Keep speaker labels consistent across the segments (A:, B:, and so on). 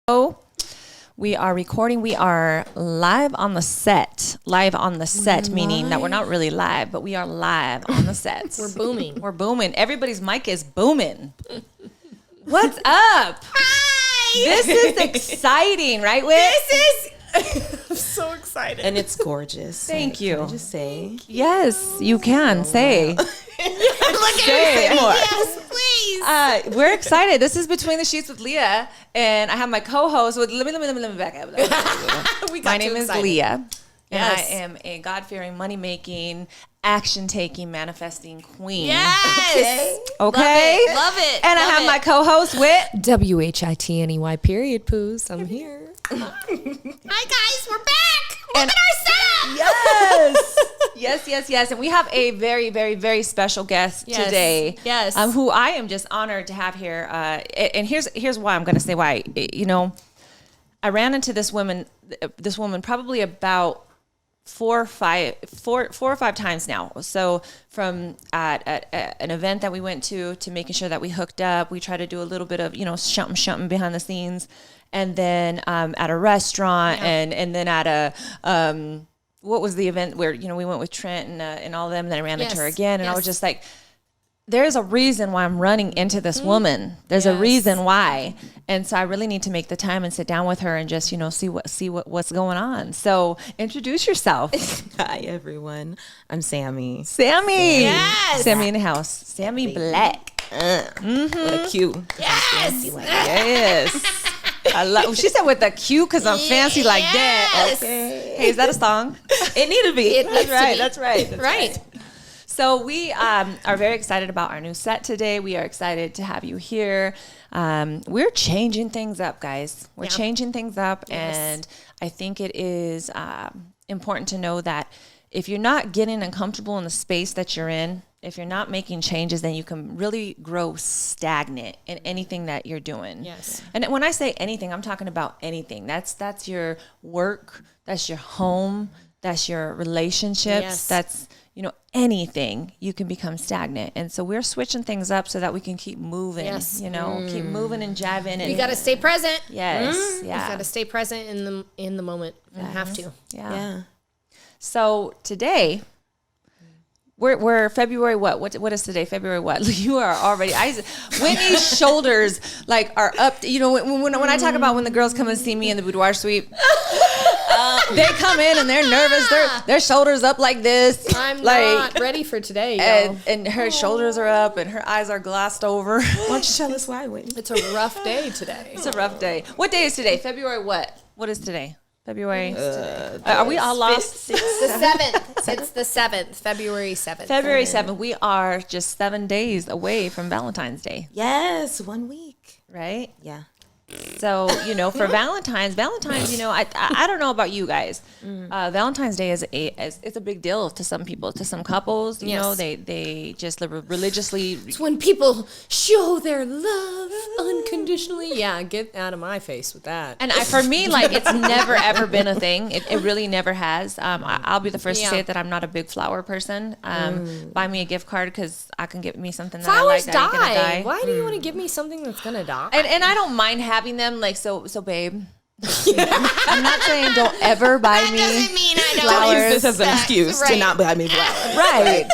A: So we are recording. We are live on the set. Live on the set, meaning that we're not really live, but we are live on the set.
B: We're booming.
A: We're booming. Everybody's mic is booming. What's up?
B: Hi!
A: This is exciting, right, Whit?
B: I'm so excited.
C: And it's gorgeous.
A: Thank you.
C: Can I just say?
A: Yes, you can. Say.
C: Say more.
B: Yes, please.
A: We're excited. This is Between the Sheets with Leah, and I have my co-host with. Let me back up. My name is Leah, and I am a God-fearing, money-making, action-taking, manifesting queen.
B: Yes.
A: Okay.
B: Love it.
A: And I have my co-host with.
B: WHITNEY period poos. I'm here. Hi guys, we're back. Look at our setup.
A: Yes. And we have a very, very, very special guest today.
B: Yes.
A: Who I am just honored to have here. And here's why I'm going to say why. You know, I ran into this woman probably about four or five times now. So from at an event that we went to making sure that we hooked up, we try to do a little bit of, something behind the scenes. And then at a restaurant and then at a, what was the event where, we went with Trent and all of them, and then I ran into her again. And I was just like, there's a reason why I'm running into this woman. There's a reason why. And so I really need to make the time and sit down with her and just, see what's going on. So introduce yourself.
C: Hi, everyone. I'm Sammi.
A: Sammi.
B: Yes.
A: Sammi in the house. Sammi Blaque.
C: With a Q.
B: Yes.
A: Yes. I love. She said with a Q because I'm fancy like that. Okay. Hey, is that a song?
C: It need to be.
A: That's right.
B: Right.
A: So we are very excited about our new set today. We are excited to have you here. We're changing things up, guys. We're changing things up, and I think it is important to know that if you're not getting uncomfortable in the space that you're in, if you're not making changes, then you can really grow stagnant in anything that you're doing.
B: Yes.
A: And when I say anything, I'm talking about anything. That's your work, that's your home, that's your relationships, that's anything. You can become stagnant. And so we're switching things up so that we can keep moving, keep moving and jiving. And
B: You got to stay present.
A: Yes.
B: You got to stay present in the moment. You have to.
A: Yeah. So today, we're February what? What is today? February what? You are already. Whitney's shoulders are up. When I talk about when the girls come and see me in the boudoir suite, they come in and they're nervous. Their shoulders up like this.
B: I'm not ready for today, y'all.
A: And her shoulders are up and her eyes are glossed over.
C: Why don't you tell us why, Whitney?
B: It's a rough day today.
A: It's a rough day. What day is today? February what? What is today? February. Are we all lost?
B: The 7th. It's the 7th. February 7th.
A: February 7th. We are just 7 days away from Valentine's Day.
C: Yes, 1 week.
A: Right?
C: Yeah.
A: So, for Valentine's, I don't know about you guys. Valentine's Day is it's a big deal to some people, to some couples. They just religiously.
B: It's when people show their love unconditionally. Yeah, get out of my face with that.
A: And for me, it's never ever been a thing. It really never has. I'll be the first to say that I'm not a big flower person. Buy me a gift card because I can get me something that
B: Flowers
A: I like. Die.
B: Why do you want to give me something that's gonna die?
A: And I don't mind having them, so babe. I'm not saying don't ever buy me
B: doesn't mean I don't
A: flowers.
C: Don't use this as an excuse to not buy me flowers.
A: Right.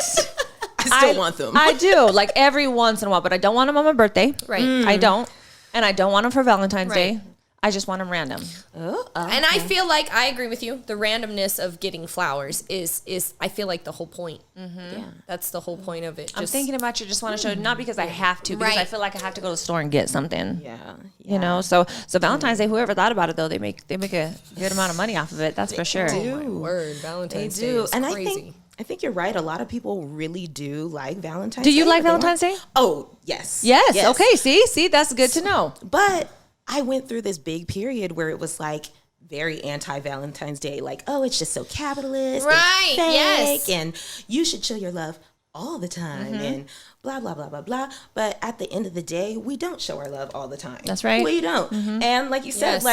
C: I still want them.
A: I do, every once in a while, but I don't want them on my birthday.
B: Right.
A: I don't. And I don't want them for Valentine's Day. I just want them random.
B: And I feel like I agree with you. The randomness of getting flowers is I feel like the whole point. Yeah, that's the whole point of it.
A: I'm thinking about you. Just want to show, not because I have to, because I feel like I have to go to the store and get something.
C: Yeah.
A: So Valentine's Day. Whoever thought about it though, they make a good amount of money off of it. That's for sure.
B: Oh my word, Valentine's Day is
C: and
B: crazy.
C: I think you're right. A lot of people really do like Valentine's Day.
A: Do you like Valentine's Day?
C: Oh, yes.
A: Yes. Okay. See, that's good to know.
C: But I went through this big period where it was very anti-Valentine's Day. It's just so capitalist.
B: Right.
C: And fake,
B: yes.
C: And you should show your love all the time and blah, blah, blah, blah, blah. But at the end of the day, we don't show our love all the time.
A: That's right.
C: We don't. And like you said,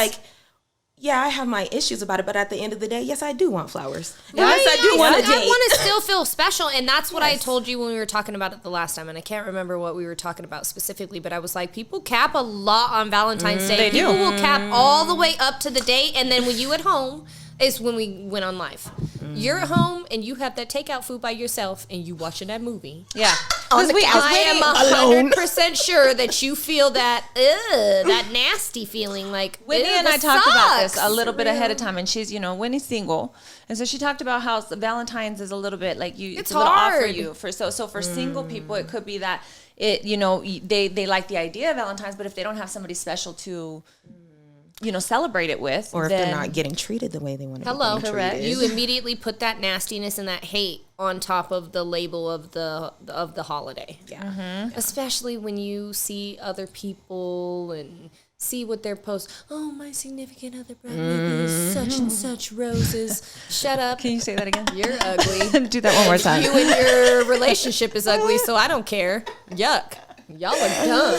C: yeah, I have my issues about it, but at the end of the day, yes, I do want flowers. And
B: Right?
C: yes, I do want a date.
B: I want to still feel special, and that's what I told you when we were talking about it the last time. And I can't remember what we were talking about specifically, but I was like, people cap a lot on Valentine's Day.
A: They do.
B: People will cap all the way up to the date, and then when you at home is when we went on live. You're at home and you have that takeout food by yourself, and you watching that movie.
A: Yeah.
B: I am 100% sure that you feel that nasty feeling, like
A: Whitney and I
B: this
A: talked about this
B: sucks.
A: a little bit ahead of time, and she's, Whitney's single, and so she talked about how Valentine's is a little bit like it's a little off for
B: hard.
A: you. So for single people, it could be that they like the idea of Valentine's, but if they don't have somebody special to celebrate it with,
C: Or if
A: then,
C: they're not getting treated the way they want to
B: Hello,
C: be
A: correct.
C: treated.
B: You immediately put that nastiness and that hate on top of the label of the holiday.
C: Yeah.
A: Mm-hmm.
B: Especially when you see other people and see what they're post. Oh, my significant other brought me these such and such roses. Shut up.
A: Can you say that again?
B: You're ugly.
A: Do that one more time.
B: You and your relationship is ugly, so I don't care. Yuck. Y'all are dumb.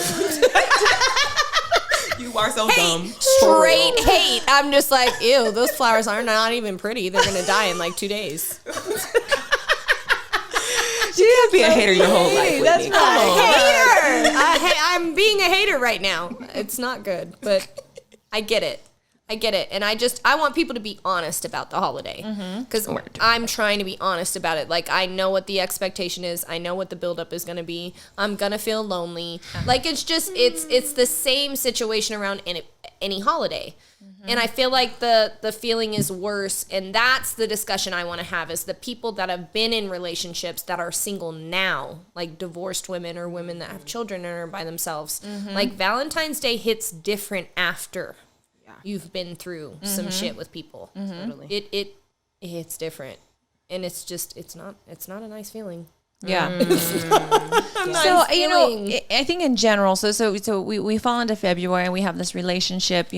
C: You are so dumb.
B: Straight hate. I'm just like, ew, those flowers are not even pretty. They're going to die in like 2 days.
C: You can't be a hater your whole life.
A: That's
C: Whitney.
A: right.
B: Hater. I'm being a hater right now. It's not good, but I get it. And I want people to be honest about the holiday, because I'm trying to be honest about it. Like, I know what the expectation is. I know what the buildup is going to be. I'm going to feel lonely. Like, it's just, it's the same situation around any holiday. And I feel like the feeling is worse. And that's the discussion I want to have, is the people that have been in relationships that are single now, like divorced women or women that have children and are by themselves. Like, Valentine's Day hits different after you've been through some shit with people.
C: Totally.
B: It's different, and it's not a nice feeling.
A: Yeah.
B: Nice
A: So
B: feeling.
A: I think in general, so we fall into February and we have this relationship,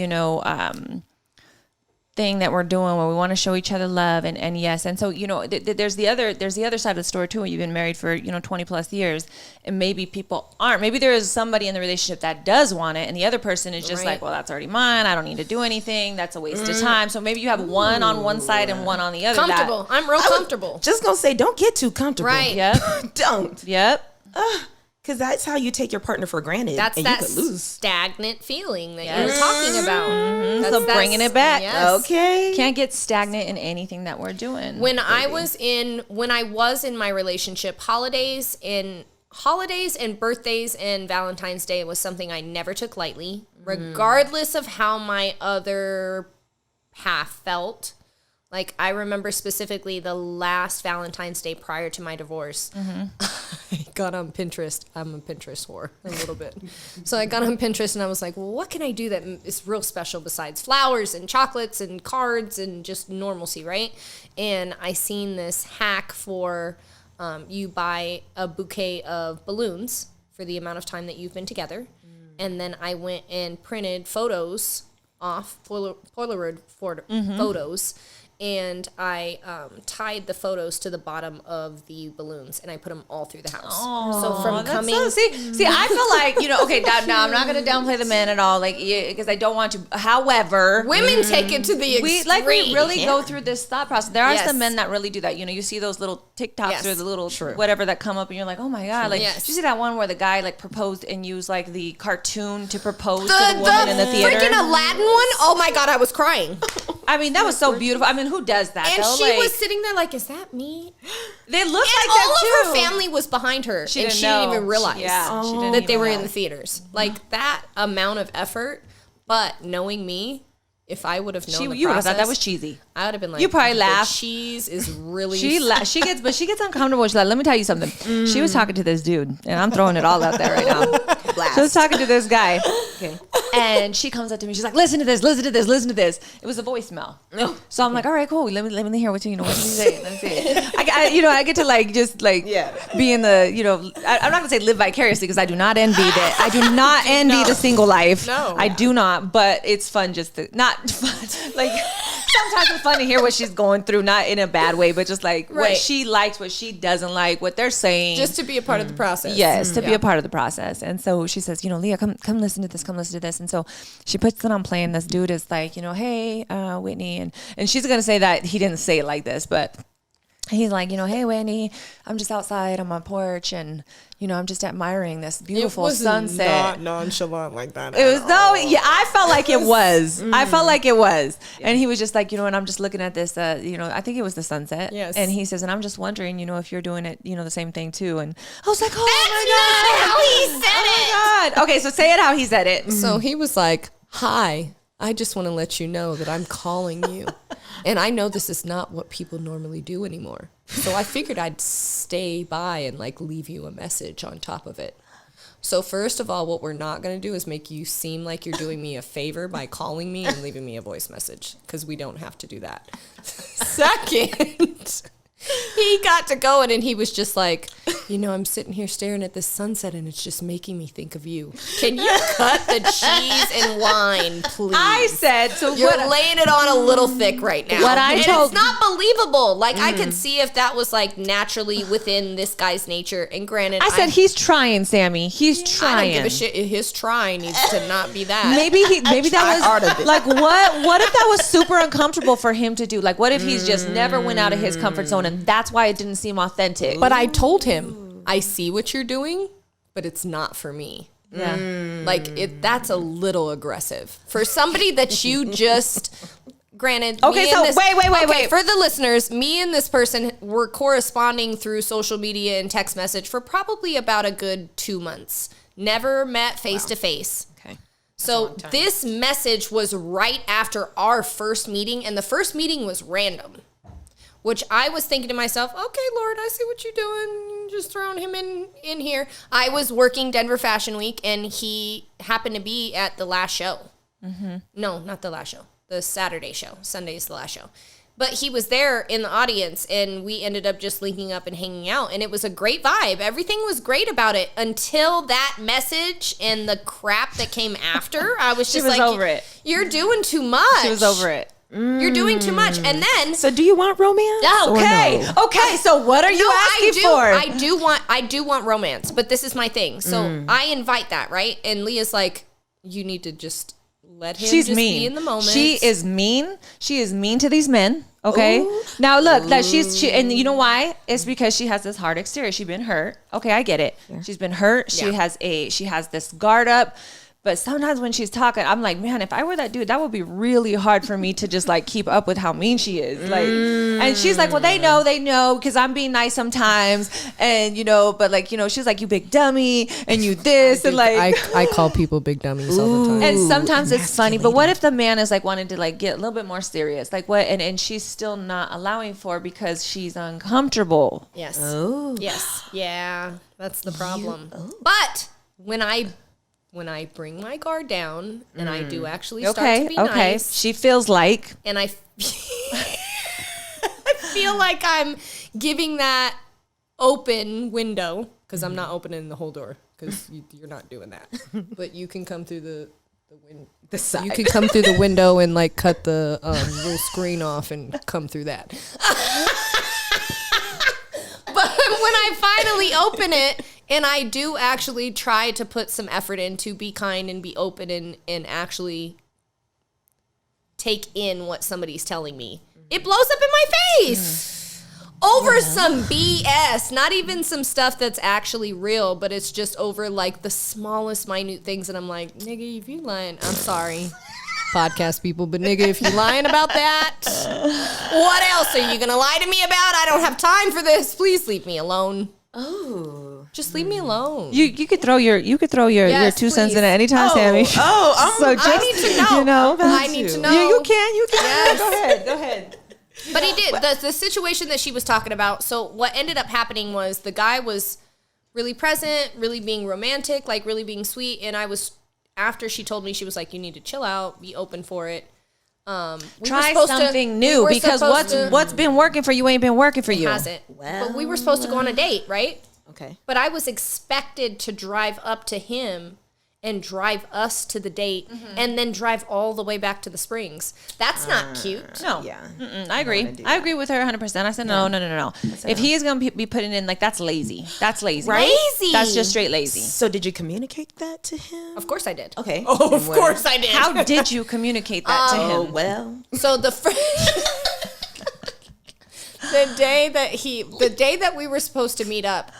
A: thing that we're doing where we want to show each other love and yes, and so there's the other side of the story too. When you've been married for 20 plus years, and maybe people aren't. Maybe there is somebody in the relationship that does want it, and the other person is just like, well, that's already mine. I don't need to do anything. That's a waste of time. So maybe you have one on one side and one on the other.
B: Comfortable. I'm real comfortable.
C: Just gonna say, don't get too comfortable.
B: Right.
A: Yep.
C: Don't.
A: Yep.
C: Because that's how you take your partner for granted.
B: That's
C: and
B: that
C: you could lose.
B: stagnant feeling that you were talking about.
A: So bringing it back.
B: Yes.
C: Okay.
A: Can't get stagnant in anything that we're doing.
B: When I was in my relationship, holidays and birthdays and Valentine's Day was something I never took lightly, regardless of how my other half felt. Like, I remember specifically the last Valentine's Day prior to my divorce. I got on Pinterest. I'm a Pinterest whore a little bit. So I got on Pinterest and I was like, well, what can I do that is real special besides flowers and chocolates and cards and just normalcy, right? And I seen this hack for you buy a bouquet of balloons for the amount of time that you've been together. And then I went and printed photos off, Polaroid photos, and I tied the photos to the bottom of the balloons, and I put them all through the house. So from coming,
A: see, I feel like okay. Now I'm not going to downplay the men at all, like because I don't want to. However,
B: women take it to the extreme.
A: we really go through this thought process. There are
B: Yes.
A: some men that really do that. You see those little TikToks
B: Yes.
A: or the little whatever that come up, and you're like, oh my god, like
B: Yes.
A: did you see that one where the guy like proposed and used like the cartoon to propose to the woman in the theater?
B: Freaking Aladdin one! Oh my god, I was crying.
A: I mean, that was so beautiful. I mean, who does that?
B: And
A: though?
B: she
A: Like,
B: was sitting there like, is that me?
A: They look
B: And
A: like
B: all
A: that
B: of
A: too.
B: her family was behind her, and she
A: know.
B: didn't even realize
A: Yeah, she didn't
B: that they
A: even
B: were in
A: know.
B: the theaters. Like, that amount of effort, but knowing me, if I would have known the
A: You would have
B: process,
A: thought that was cheesy.
B: I would have been like,
A: You probably
B: the
A: laugh.
B: cheese is really...
A: She gets uncomfortable. She's like, let me tell you something. She was talking to this dude, and I'm throwing it all out there right now.
C: Blast.
A: She was talking to this guy,
C: Okay.
A: and she comes up to me. She's like, listen to this, listen to this, listen to this. It was a voicemail.
C: No.
A: So I'm like, all right, cool. Let me hear what you know. What did you say? Let me see. I get to like just like be in the I'm not gonna say live vicariously because I do not envy that. I do not envy the single life.
B: No.
A: I do not. But it's fun just to not fun like sometimes it's fun to hear what she's going through, not in a bad way, but just like what she likes, what she doesn't like, what they're saying.
B: Just to be a part of the process.
A: Yes, to be a part of the process. And so she says, Lea, come listen to this, come listen to this. And so she puts it on play, and this dude is like, hey, Whitney. And she's going to say that he didn't say it like this, but he's like, hey, Whitney, I'm just outside on my porch, and, I'm just admiring this beautiful sunset. It was
D: not nonchalant like that.
A: It was, I felt like it was. I felt like it was. And he was just like, and I'm just looking at this, I think it was the sunset.
B: Yes.
A: And he says, and I'm just wondering, if you're doing it, the same thing too. And I was like, oh,
B: That's not how he said it.
A: my God. Okay, so say it how he said it.
D: So he was like, hi, I just want to let you know that I'm calling you. And I know this is not what people normally do anymore. So I figured I'd stay by and leave you a message on top of it. So first of all, what we're not going to do is make you seem like you're doing me a favor by calling me and leaving me a voice message, because we don't have to do that. Second, he got to going and he was just like, I'm sitting here staring at this sunset and it's just making me think of you. Can you cut the cheese and wine, please?
A: I said, so
B: You're laying it on a little thick right now.
A: And
B: it's not believable. I could see if that was naturally within this guy's nature. And granted,
A: I said, he's trying, Sammy. He's trying.
B: I don't give a shit. His trying needs to not be that.
A: Maybe that was what if that was super uncomfortable for him to do? What if he's just never went out of his comfort zone, and that's why it didn't seem authentic?
D: But I told him, I see what you're doing, but it's not for me.
A: Yeah.
D: That's a little aggressive for somebody that you just, granted.
A: Okay, so wait.
B: For the listeners, me and this person were corresponding through social media and text message for probably about a good 2 months. Never met face to face.
A: Okay.
B: So this message was right after our first meeting, and the first meeting was random. Which I was thinking to myself, okay, Lord, I see what you're doing. You're just throwing him in here. I was working Denver Fashion Week, and he happened to be at the last show. Mm-hmm. No, not the last show. The Saturday show. Sunday's the last show. But he was there in the audience, and we ended up just linking up and hanging out. And it was a great vibe. Everything was great about it until that message and the crap that came after. I was just
A: over it.
B: You're doing too much.
A: She was over it.
B: You're doing too much. And then,
C: So do you want romance?
A: Okay.
C: Or no?
A: Okay. So what are you asking for?
B: I do want romance, but this is my thing. So I invite that, right? And Leah's like, you need to just let him be in the moment.
A: She is mean. She is mean to these men. Okay. Ooh. Now look, that and you know why? It's because she has this hard exterior. She's been hurt. Okay, I get it. Yeah. She's been hurt. She has this guard up. But sometimes when she's talking, I'm like, man, if I were that dude, that would be really hard for me to just keep up with how mean she is. And she's like, well, they know, because I'm being nice sometimes. And, but she's like, you big dummy, and you this,
D: I call people big dummies all the time.
A: And sometimes it's funny, but what if the man is wanting to get a little bit more serious? What, and she's still not allowing for because she's uncomfortable.
B: Yes. Oh. Yes. Yeah. That's the problem. But when I bring my guard down and I do actually start to be nice.
A: She feels like.
B: And I feel like I'm giving that open window, because I'm not opening the whole door, because you're not doing that. But you can come through the
D: side. You can come through the window and cut the little screen off and come through that.
B: But when I finally open it, and I do actually try to put some effort in to be kind and be open and actually take in what somebody's telling me, it blows up in my face over some BS, not even some stuff that's actually real, but it's just over the smallest minute things. And I'm like, nigga, if you lying, I'm sorry. Podcast people, but nigga, if you lying about that, what else are you gonna lie to me about? I don't have time for this. Please leave me alone. Oh, just leave me alone.
A: You could throw your 2 cents in at any time, Sammy.
B: I need to know. I need to know.
A: You can.
B: Yes.
A: Go ahead.
B: But he did. The situation that she was talking about. So what ended up happening was the guy was really present, really being romantic, really being sweet, and I was. After she told me, she was like, you need to chill out, be open for it.
A: Try something new, because what's been working for you ain't been working for you.
B: It hasn't. But we were supposed to go on a date, right?
C: Okay.
B: But I was expected to drive up to him and drive us to the date and then drive all the way back to the Springs. That's not cute.
A: No.
C: Yeah.
A: I agree. I agree with her 100%. I said, no. If he is going to be putting in, like, that's lazy. That's lazy.
C: Right?
B: Lazy.
A: That's just straight lazy.
C: So did you communicate that to him?
B: Of course I did.
C: Okay.
B: Oh, of course I did.
A: How did you communicate that to
C: Oh,
A: him?
C: well.
B: So the the day that we were supposed to meet up,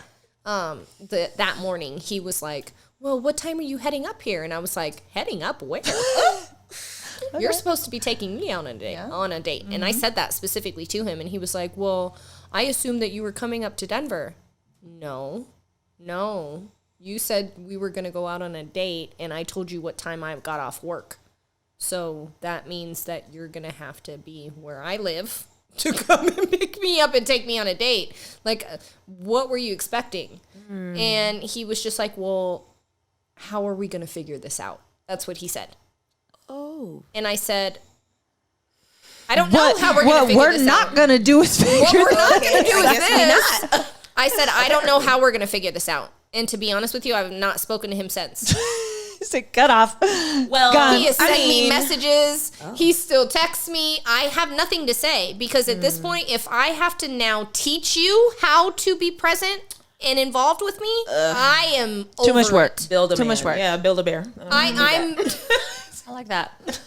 B: that morning, he was like, well, what time are you heading up here? And I was like, heading up where? You're supposed to be taking me on a date. And I said that specifically to him. And he was like, well, I assumed that you were coming up to Denver. No. You said we were going to go out on a date, and I told you what time I got off work. So that means that you're going to have to be where I live to come and pick me up and take me on a date. Like, what were you expecting? And he was just like, well, how are we going to figure this out? That's what he said.
C: Oh.
B: And I said, I don't know how we're going to figure this out.
A: What we're not going to do is figure
B: What we're not
C: Okay,
B: going to do
C: I
B: is
C: guess
B: this. I said, I don't know how we're going to figure this out. And to be honest with you, I've not spoken to him since.
A: Say, cut off.
C: Well,
A: Gone.
B: He has sent me messages. He still texts me. I have nothing to say because at this point, if I have to now teach you how to be present and involved with me, I am
A: Too much
B: over
A: work.
B: it.
C: Build a
A: Too
C: man.
A: much work.
C: Yeah, build a bear.
B: I'm
A: I like that.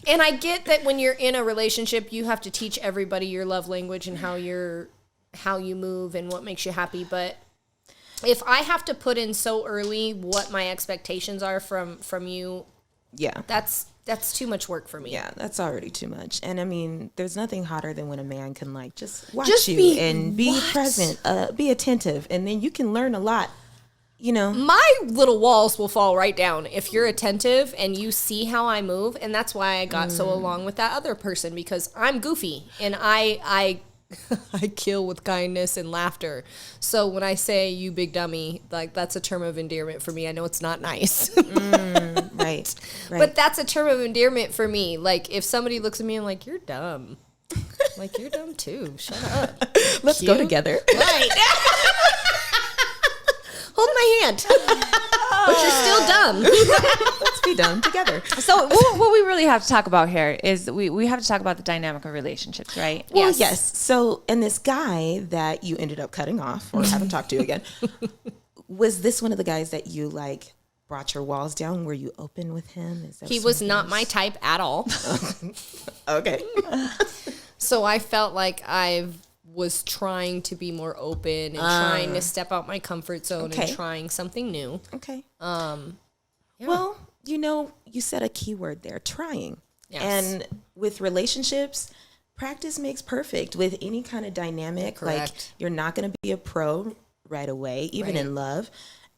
B: and I get that when you're in a relationship, you have to teach everybody your love language and how you move and what makes you happy. But if I have to put in so early what my expectations are from you,
C: Yeah.
B: that's too much work for me.
C: Yeah, that's already too much. And I mean, there's nothing hotter than when a man can like just watch
B: Just
C: you
B: be-
C: and be
B: what?
C: present, be attentive, and then you can learn a lot. You know,
B: My little walls will fall right down if you're attentive and you see how I move, and that's why I got so along with that other person because I'm goofy and I I kill with kindness and laughter. So when I say you big dummy, like that's a term of endearment for me. I know it's not nice.
C: right.
B: But that's a term of endearment for me. Like if somebody looks at me and like, you're dumb. Like you're dumb too. Shut up.
C: Let's go together.
B: Right. Hold my hand. But you're still dumb.
C: Let's be done together.
A: So what we really have to talk about here is we have to talk about the dynamic of relationships, right?
C: Well,
B: Yes.
C: yes. So, and this guy that you ended up cutting off or haven't talked to again, was this one of the guys that you like brought your walls down? Were you open with him? Is that
B: He was
C: something
B: not
C: else?
B: my type at all.
C: Okay.
B: So I felt like I was trying to be more open and trying to step out my comfort zone
C: Okay.
B: and trying something new.
C: Okay.
B: Yeah.
C: Well, you know, you said a key word there, trying.
B: Yes.
C: And with relationships, practice makes perfect with any kind of dynamic. Like
B: Correct.
C: you're not going to be a pro right away, even
B: Right.
C: in love.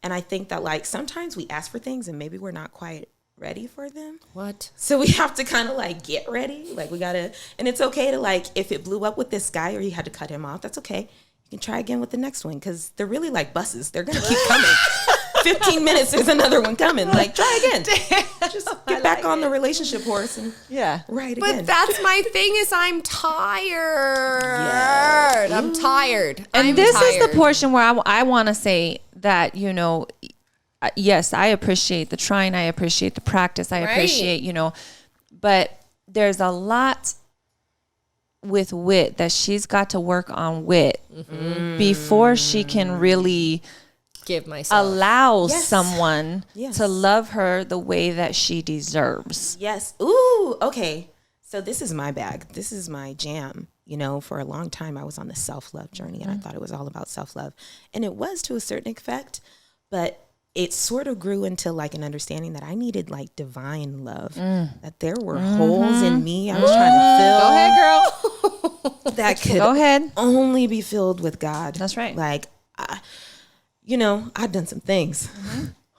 C: And I think that like sometimes we ask for things and maybe we're not quite ready for them.
B: What?
C: So we have to kind of like get ready. Like we gotta, and it's okay to like, if it blew up with this guy or you had to cut him off, that's okay. You can try again with the next one because they're really like buses. They're gonna keep coming. 15 minutes, there's another one coming. Like try again. Just get back on the relationship horse and
A: Yeah.
C: ride
B: But
C: again.
B: that's my thing is I'm tired. I'm tired.
A: And
B: I'm
A: this is
B: tired.
A: the portion where I want to say that, you know, yes, I appreciate the trying. I appreciate the practice. I
B: Right.
A: appreciate, you know, but there's a lot with wit that she's got to work on wit before she can really
B: Give myself.
A: allow
C: Yes.
A: someone
C: Yes.
A: to love her the way that she deserves.
C: Yes. Ooh, okay. So this is my bag. This is my jam. You know, for a long time I was on the self-love journey and I thought it was all about self-love. And it was to a certain effect, but it sort of grew into like an understanding that I needed like divine love, that there were holes in me I was trying to fill.
A: Go ahead, girl.
C: That could
A: Go ahead.
C: only be filled with God.
A: That's right.
C: Like, you know, I've done some things,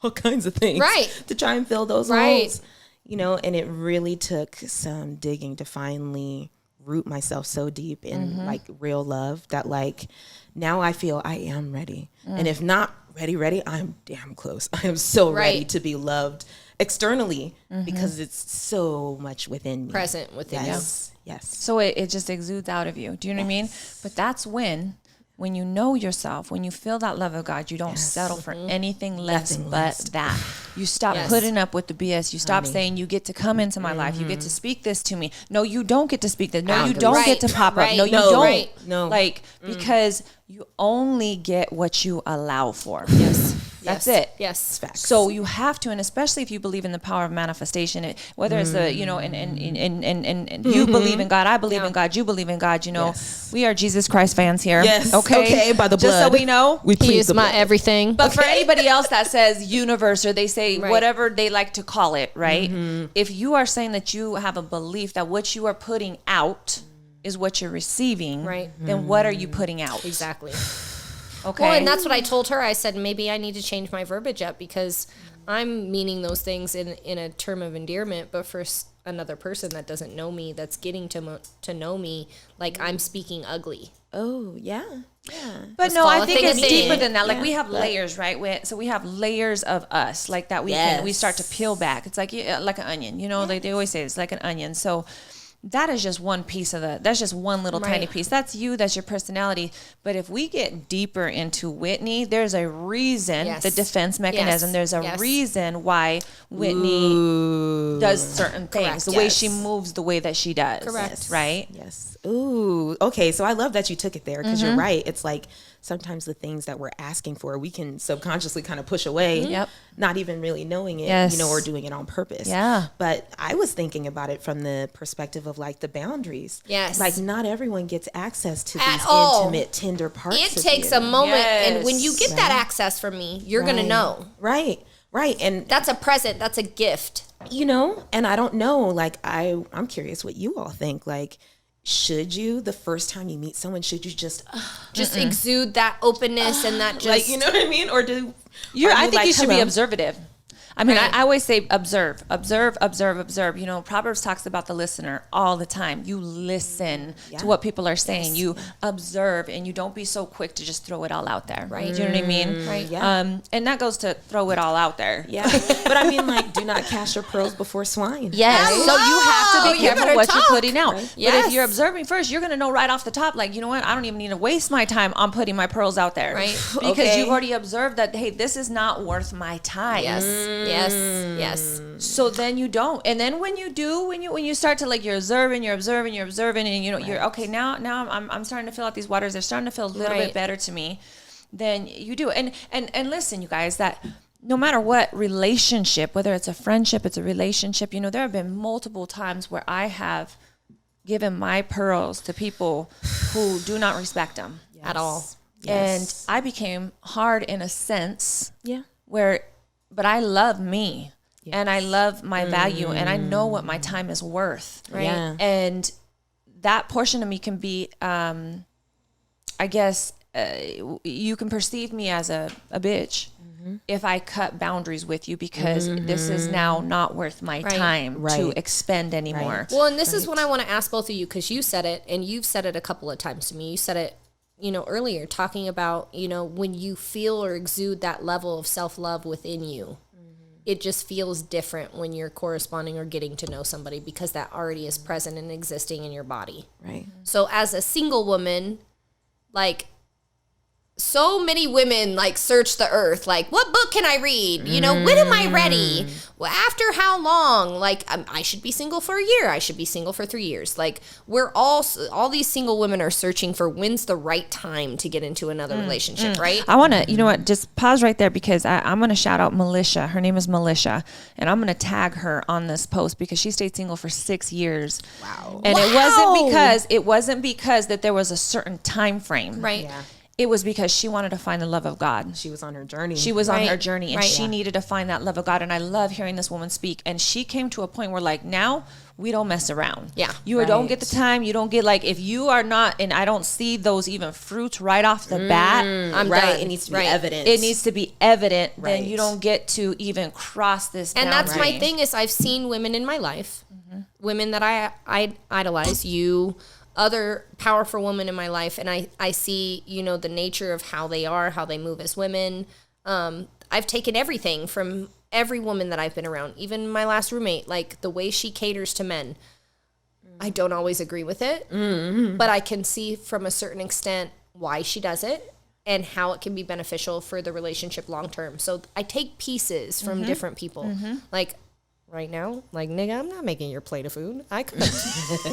C: all kinds of things,
B: Right.
C: to try and fill those
B: Right.
C: holes. You know, and it really took some digging to finally root myself so deep in like real love that like now I feel I am ready. And if not ready, I'm damn close. I am so ready
B: Right.
C: to be loved externally because it's so much within me.
B: Present within you.
C: Yes. Yes.
A: So it just exudes out of you. Do you know what I mean? But that's when when you know yourself, when you feel that love of God, you don't settle for anything less
C: Nothing
A: but
C: less.
A: that. You stop putting up with the BS. You stop saying, you get to come into my life. You get to speak this to me. No, you don't get to speak this. No, you don't get to pop up. No, you don't.
B: Right.
C: No.
A: Like, because you only get what you allow for.
B: Yes.
A: That's it.
B: Yes.
C: Facts.
A: So you have to, and especially if you believe in the power of manifestation, whether it's the, you know, and you believe in God, I believe in God, you believe in God, you know, we are Jesus Christ fans here.
C: Yes.
A: Okay.
C: By the blood.
A: Just so we know.
C: We
B: He
C: plead
B: is
C: the
B: my
C: blood.
B: everything.
A: But for anybody else that says universe, or they say
B: Right.
A: whatever they like to call it, right? If you are saying that you have a belief that what you are putting out is what you're receiving,
B: Right.
A: then what are you putting out?
B: Exactly.
A: Okay.
B: Well, and that's what I told her. I said, maybe I need to change my verbiage up because I'm meaning those things in a term of endearment, but for another person that doesn't know me, that's getting to know me, like I'm speaking ugly.
C: Oh, yeah.
A: But
B: Just
A: no,
B: call
A: I
B: a
A: think
B: thing a
A: it's
B: thing.
A: deeper than that. Like
C: Yeah.
A: we have layers, right? So we have layers of us, like that we can, we start to peel back. It's like an onion, you know, like they always say it's like an onion. So that is just one piece of that's just one little tiny piece. That's you, that's your personality. But if we get deeper into Whitney, there's a reason,
B: Yes.
A: the defense mechanism,
B: Yes.
A: there's a
B: Yes.
A: reason why Whitney does certain things,
B: Correct.
A: the way
B: Yes.
A: she moves, the way that she does.
B: Correct.
A: Right?
C: Yes. Ooh. Okay. So I love that you took it there because you're right. It's like sometimes the things that we're asking for, we can subconsciously kind of push away,
A: Yep.
C: not even really knowing it,
A: Yes.
C: you know, or doing it on purpose.
A: Yeah.
C: But I was thinking about it from the perspective of like the boundaries.
B: Yes.
C: Like not everyone gets access to
B: At
C: these
B: all.
C: intimate, tender parts.
B: It
C: of
B: takes
C: you.
B: a moment, and when
A: Yes.
B: you get that access from me, you're gonna know.
C: Right. Right. And
B: That's a present. That's a gift.
C: you know, and I don't know, like I'm curious what you all think. Like, should you, the first time you meet someone, should you just
B: Exude that openness and that just
C: like, you know what I mean? Or do
A: I think
C: like,
A: you should be
C: hello?
A: observative. I mean,
B: Right.
A: I always say observe. You know, Proverbs talks about the listener all the time. You listen to what people are saying. You observe, and you don't be so quick to just throw it all out there.
B: Right.
A: Do you know what I mean?
B: Right.
C: Yeah.
A: And that goes to throw it all out there.
C: Yeah. But I mean, like, do not cast your pearls before swine.
A: Yes.
B: Hello!
A: So you have to be
B: You
A: careful
B: better
A: what
B: talk.
A: you're putting out.
C: Right.
A: But
B: Yes.
A: if you're observing first, you're going to know right off the top, like, you know what? I don't even need to waste my time on putting my pearls out there.
B: Right.
A: Because
C: Okay.
A: you've already observed that, hey, this is not worth my time.
B: yes, yes.
A: So then you don't. And then when you do, when you start to like, you're observing, and you know, you're okay. Now I'm starting to fill out these waters. They're starting to feel a little
B: Right.
A: bit better to me. Then you do. And listen, you guys, that no matter what relationship, whether it's a friendship, it's a relationship, you know, there have been multiple times where I have given my pearls to people who do not respect them
B: At all.
A: and I became hard in a sense
C: Yeah.
A: but I love me and I love my value and I know what my time is worth.
B: Right.
C: Yeah.
A: And that portion of me can be, I guess, you can perceive me as a bitch if I cut boundaries with you because this is now not worth my time to
C: Right.
A: expend anymore.
B: Well, and this is what I want to ask both of you because you said it and you've said it a couple of times to me. You said it, you know, earlier talking about, you know, when you feel or exude that level of self-love within you, it just feels different when you're corresponding or getting to know somebody because that already is present and existing in your body.
C: Right.
B: So as a single woman, like so many women like search the earth, like what book can I read? You know, when am I ready? Well, after how long? Like I should be single for a year. I should be single for 3 years. Like we're all these single women are searching for when's the right time to get into another relationship, right?
A: I want to, you know what, just pause right there because I'm going to shout out Militia. Her name is Militia. And I'm going to tag her on this post because she stayed single for 6 years.
C: Wow.
A: And it wasn't because that there was a certain time frame.
B: Right.
C: Yeah.
A: It was because she wanted to find the love of God.
C: She was on her journey.
A: She was on
B: Right,
A: her journey and
B: right.
A: she needed to find that love of God. And I love hearing this woman speak. And she came to a point where like, now we don't mess around.
B: Yeah.
A: You don't get the time. You don't get like, if you are not, and I don't see those even fruits right off the bat,
B: I'm
C: right.
B: done.
C: It needs to be
B: Right.
C: evident.
A: it needs to be evident. Then
C: Right.
A: you don't get to even cross this
B: And that's
A: boundary.
B: my thing is I've seen women in my life, women that I idolize, you, other powerful women in my life, and I see, you know, the nature of how they are, how they move as women. I've taken everything from every woman that I've been around, even my last roommate, like the way she caters to men. I don't always agree with it, but I can see from a certain extent why she does it, and how it can be beneficial for the relationship long term. So I take pieces from different people. Like right now, like, nigga, I'm not making your plate of food. I could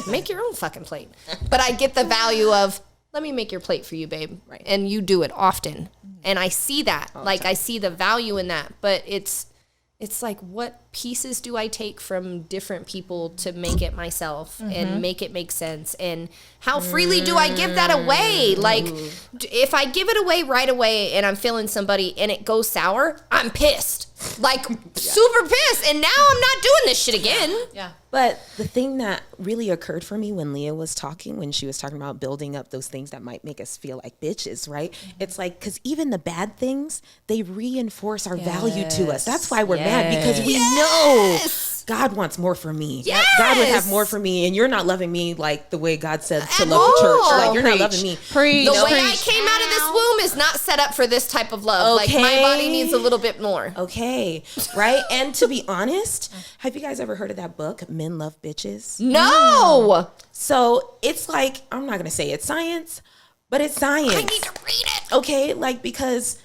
B: make your own fucking plate. But I get the value of, let me make your plate for you, babe.
C: Right.
B: And you do it often. And I see that. Like, I see the value in that. But it's like, what pieces do I take from different people to make it myself and make it make sense? And how freely do I give that away? Like, if I give it away right away and I'm feeling somebody and it goes sour, I'm pissed. Like, super pissed. And now I'm not doing this shit again.
A: Yeah.
C: But the thing that really occurred for me when Lea was talking, when she was talking about building up those things that might make us feel like bitches, right? It's like, because even the bad things, they reinforce our value to us. That's why we're mad, because we know God wants more for me.
B: Yes.
C: God would have more for me, and you're not loving me like the way God said to
B: At
C: love the church.
B: all.
C: Like, you're not loving me.
A: Preach.
B: The way I came out of this womb is not set up for this type of love. Like, my body needs a little bit more.
C: Okay, right? And to be honest, have you guys ever heard of that book, Men Love Bitches?
B: No.
C: So it's like, I'm not going to say it's science, but it's science.
B: I need to read it.
C: Okay, like, because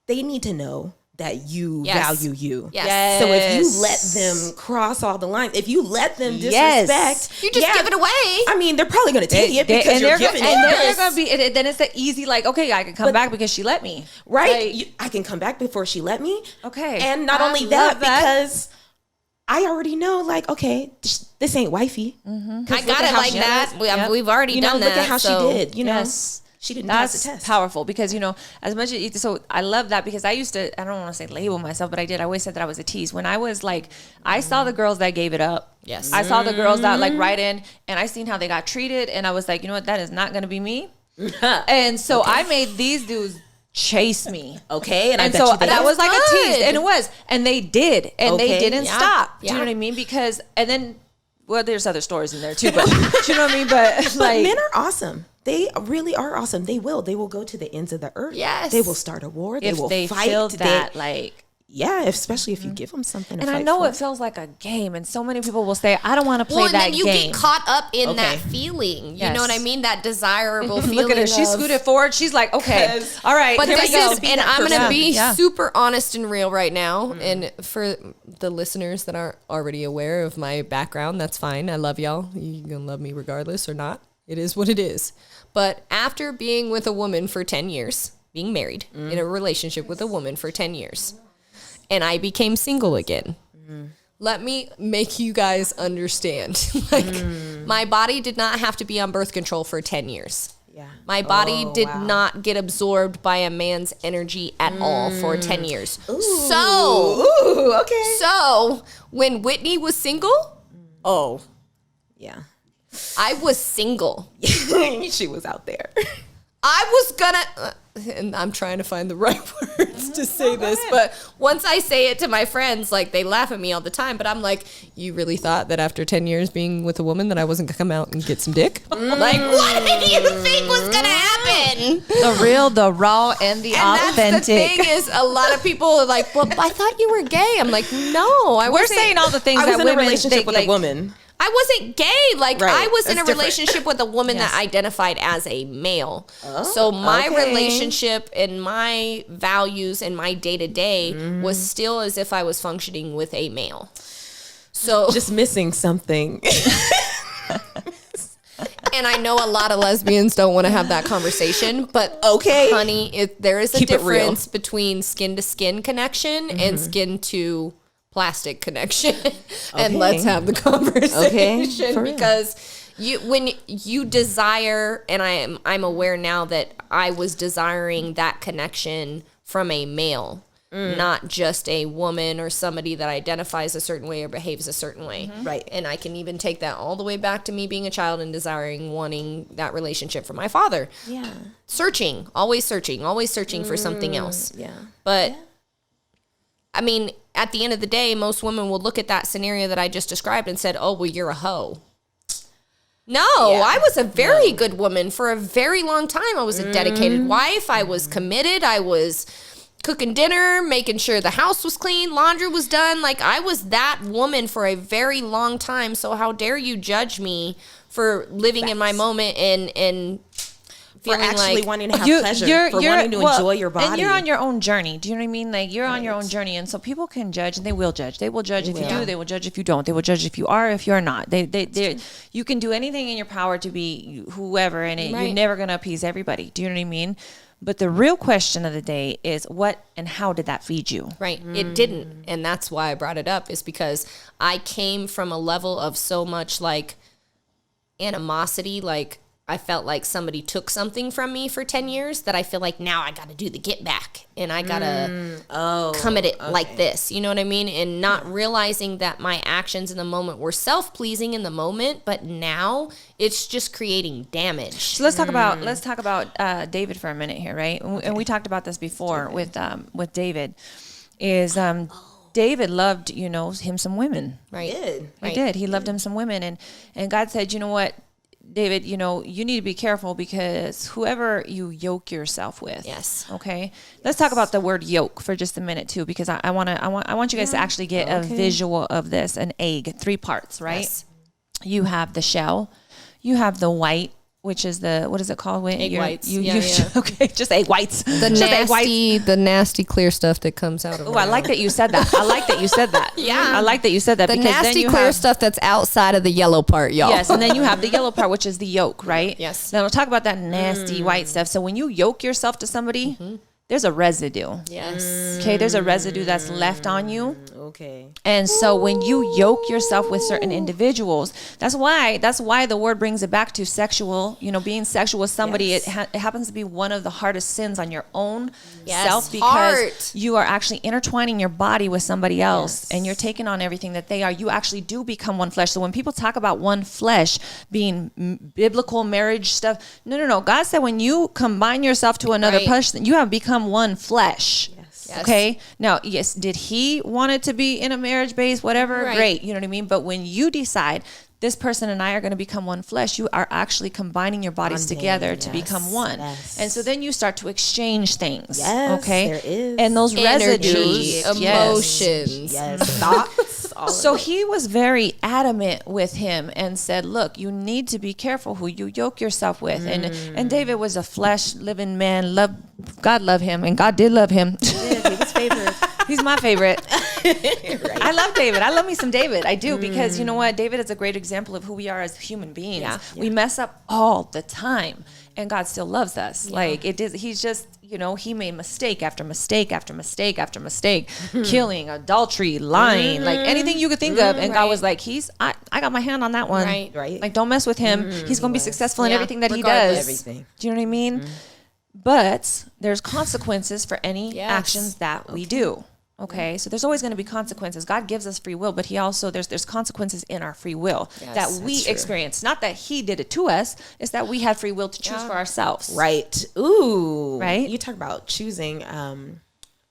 C: they need to know that you value you.
B: Yes.
C: So if you let them cross all the lines, if you let them disrespect,
B: You just give it away.
C: I mean, they're probably going to take it because you're giving it.
A: And they're going to be, then it's the easy, like, okay, I can come back because she let me.
C: Right?
A: Like,
C: I can come back before she let me.
A: Okay.
C: And not
A: I
C: only
A: love
C: that,
A: that.
C: because I already know, like, okay, this ain't wifey.
B: I got it like that. We've already done that.
C: Look at how she did.
A: Yes.
C: She didn't pass the
A: That's
C: test.
A: powerful because, as much as, so I love that because I used to, I don't want to say label myself, but I did. I always said that I was a tease. When I was like, I saw the girls that gave it up.
B: Yes.
A: I saw the girls that like right in and I seen how they got treated. And I was like, you know what? That is not going to be me. And so I made these dudes chase me.
C: Okay. And I bet
A: so
C: you they
A: that
C: did.
A: was like a tease.
B: Good.
A: And it was. And they did. And they
C: Okay.
A: didn't
B: Yeah.
A: stop. Do you know
B: Yeah.
A: what I mean? Because, and then, well, there's other stories in there too, but do you know what I mean? But
C: But
A: like,
C: men are awesome. They really are awesome. They will go to the ends of the earth.
B: Yes.
C: They will start a war. They
A: if
C: will
A: they
C: fight.
A: feel that, like,
C: Yeah, especially if you give them something to
A: and I
C: fight
A: know
C: for.
A: it feels like a game, and so many people will say, "I don't want to play
B: Well, and
A: that
B: then you
A: game."
B: get caught up in
C: Okay.
B: that feeling. You
A: Yes.
B: know what I mean? That desirable feeling.
A: Look at her; she
B: of-
A: scooted forward. She's like, "Okay, all right,
B: But
A: here
B: this
A: we go."
B: is, and I'm going to be
A: Yeah.
B: super honest and real right now. And for the listeners that aren't already aware of my background, that's fine. I love y'all. You're going to love me regardless or not. It is what it is. But after being with a woman for 10 years, being married in a relationship with a woman for 10 years, and I became single again. Let me make you guys understand. Like, my body did not have to be on birth control for 10 years.
C: Yeah.
B: My body did
C: wow.
B: not get absorbed by a man's energy at all for 10 years.
C: Ooh, okay.
B: So when Whitney was single,
C: Yeah.
B: I was single.
C: She was out there.
B: I was gonna, and I'm trying to find the right words to say this, but once I say it to my friends, like, they laugh at me all the time, but I'm like, you really thought that after 10 years being with a woman that I wasn't gonna come out and get some dick? Like, what did you think was gonna happen?
A: The real, the raw, and the
B: And
A: authentic.
B: that's the thing is, a lot of people are like, well, I thought you were gay. I'm like, no, I
A: We're
B: wasn't.
A: saying all the things
C: I was
A: that
C: in a
A: women
C: relationship
A: think,
C: with
A: like,
C: a woman.
B: I wasn't gay. Like,
C: Right.
B: I was in a
C: That's different.
B: relationship with a woman
A: Yes.
B: that identified as a male. So my
C: okay.
B: relationship and my values and my day-to-day was still as if I was functioning with a male. So,
C: Just missing something.
B: and I know a lot of lesbians don't want to have that conversation, but
C: Okay.
B: honey, there is a
C: Keep it real.
B: difference between skin-to-skin connection and skin-to plastic connection. And
C: Okay.
B: let's have the conversation
C: for real.
B: because when you desire, and I'm aware now that I was desiring that connection from a male, not just a woman or somebody that identifies a certain way or behaves a certain way.
C: Right.
B: And I can even take that all the way back to me being a child and wanting that relationship from my father.
C: Yeah.
B: Always searching for something else.
C: Yeah.
B: But I mean, at the end of the day, most women will look at that scenario that I just described and said, oh, well, you're a hoe. No, I was a very good woman for a very long time. I was a dedicated wife. I was committed. I was cooking dinner, making sure the house was clean, laundry was done. Like, I was that woman for a very long time. So how dare you judge me for living in my moment and
C: for
B: feeling
C: actually
B: like
C: wanting to have pleasure, for wanting to enjoy your body.
A: And you're on your own journey. Do you know what I mean? Like you're on your own journey. And so people can judge, and they will judge. They will judge if you do. They will judge if you don't. They will judge if you are, if you're not. You can do anything in your power to be whoever, and you're never going to appease everybody. Do you know what I mean? But the real question of the day is what and how did that feed you?
B: Right. It didn't. And that's why I brought it up, is because I came from a level of so much like animosity. Like I felt like somebody took something from me for 10 years that I feel like now I got to do the get back, and I got to come at it like this. You know what I mean? And not realizing that my actions in the moment were self-pleasing in the moment, but now it's just creating damage.
A: So let's talk about David for a minute here, right? And we talked about this before with David. David loved, him some women.
B: Right.
A: He did. He loved him some women, and God said, you know what, David, you need to be careful because whoever you yoke yourself with.
B: Yes.
A: Okay. Let's talk about the word yoke for just a minute too, because I want you guys to actually get a visual of this. An egg, 3 parts, right?
B: Yes.
A: You have the shell, you have the white, which is what is it called?
B: Egg whites.
A: Okay, just egg whites.
D: The nasty clear stuff that comes out of.
A: Oh, I like that you said that.
B: Yeah.
A: I like that you said that.
D: The
A: because
D: nasty
A: then you
D: clear
A: have,
D: stuff that's outside of the yellow part, y'all.
A: Yes, and then you have the yellow part, which is the yolk, right?
B: Yes.
A: Now we'll talk about that nasty white stuff. So when you yoke yourself to somebody, there's a residue.
B: Yes.
A: Okay, there's a residue that's left on you.
C: Okay.
A: And so when you yoke yourself with certain individuals, that's why the word brings it back to sexual, being sexual with somebody. It happens to be one of the hardest sins on your own self, because you are actually intertwining your body with somebody else, and you're taking on everything that they are. You actually do become one flesh. So when people talk about one flesh being biblical marriage stuff, no. God said when you combine yourself to another person, you have become one flesh.
B: Yes.
A: Okay. Now, yes, did he want it to be in a marriage base, whatever?
B: Right.
A: Great. You know what I mean? But when you decide this person and I are going to become one flesh, you are actually combining your bodies together to become one.
C: Yes.
A: And so then you start to exchange things.
C: Yes,
A: okay.
C: there is.
A: And those
B: Energy,
A: residues,
B: emotions.
C: Yes. Thoughts. All
A: So
C: of it.
A: he was very adamant with him and said, look, you need to be careful who you yoke yourself with. And David was a flesh living man. God loved him, and God did love him.
C: He was favored.
A: He's my favorite.
C: Right.
A: I love David. I love me some David. I do, because you know what? David is a great example of who we are as human beings.
B: Yeah.
A: We mess up all the time, and God still loves us. Like it is. He's just, he made mistake after mistake after mistake after mistake, killing, adultery, lying, like anything you could think of. And God was like, I got my hand on that one.
C: Right.
A: Like, don't mess with him. He's going to be successful in
B: Yeah,
A: everything that he
B: regardless.
A: does.
C: Everything.
A: Do you know what I mean? But there's consequences for any
B: Yes.
A: actions that we do. Okay, so there's always going to be consequences. God gives us free will, but he also, there's consequences in our free will that we experience. Not that he did it to us, it's that we had free will to choose for ourselves.
C: Right. Ooh.
A: Right?
C: You talk about choosing.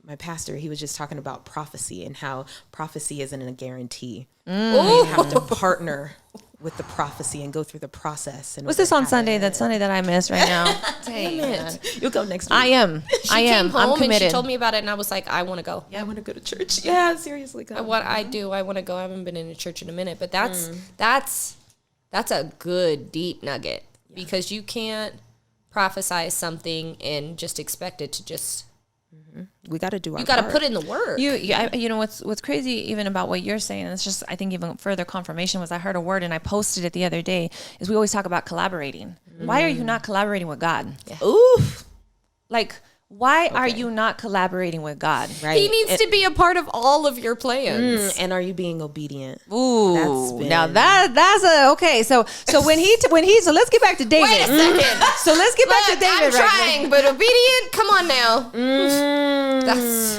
C: My pastor, he was just talking about prophecy and how prophecy isn't a guarantee. You have to partner with the prophecy and go through the process. And
A: What's this on Sunday? That Sunday that I missed right now. Dang it.
C: You'll go next week.
A: I am.
B: She came home
A: I'm
B: and
A: committed.
B: she told me about it, and I was like, I want to go.
C: I want to go to church. Yeah, seriously. Go.
B: What I do, I want to go. I haven't been in a church in a minute, but that's a good deep nugget, because you can't prophesy something and just expect it to just.
C: We got to do our
B: You got to
C: part.
B: put in the work.
A: You know what's crazy even about what you're saying, and it's just, I think even further confirmation, was I heard a word and I posted it the other day, is we always talk about collaborating. Why are you not collaborating with God?
C: Oof.
A: Like, why are you not collaborating with God?
C: Right.
B: He needs to be a part of all of your plans.
C: And are you being obedient?
A: Ooh,
C: been-
A: now that's a okay. So when he so let's get back to David.
B: Wait a second.
A: So let's get back to
B: Look,
A: David.
B: I'm trying, but obedient. Come on now.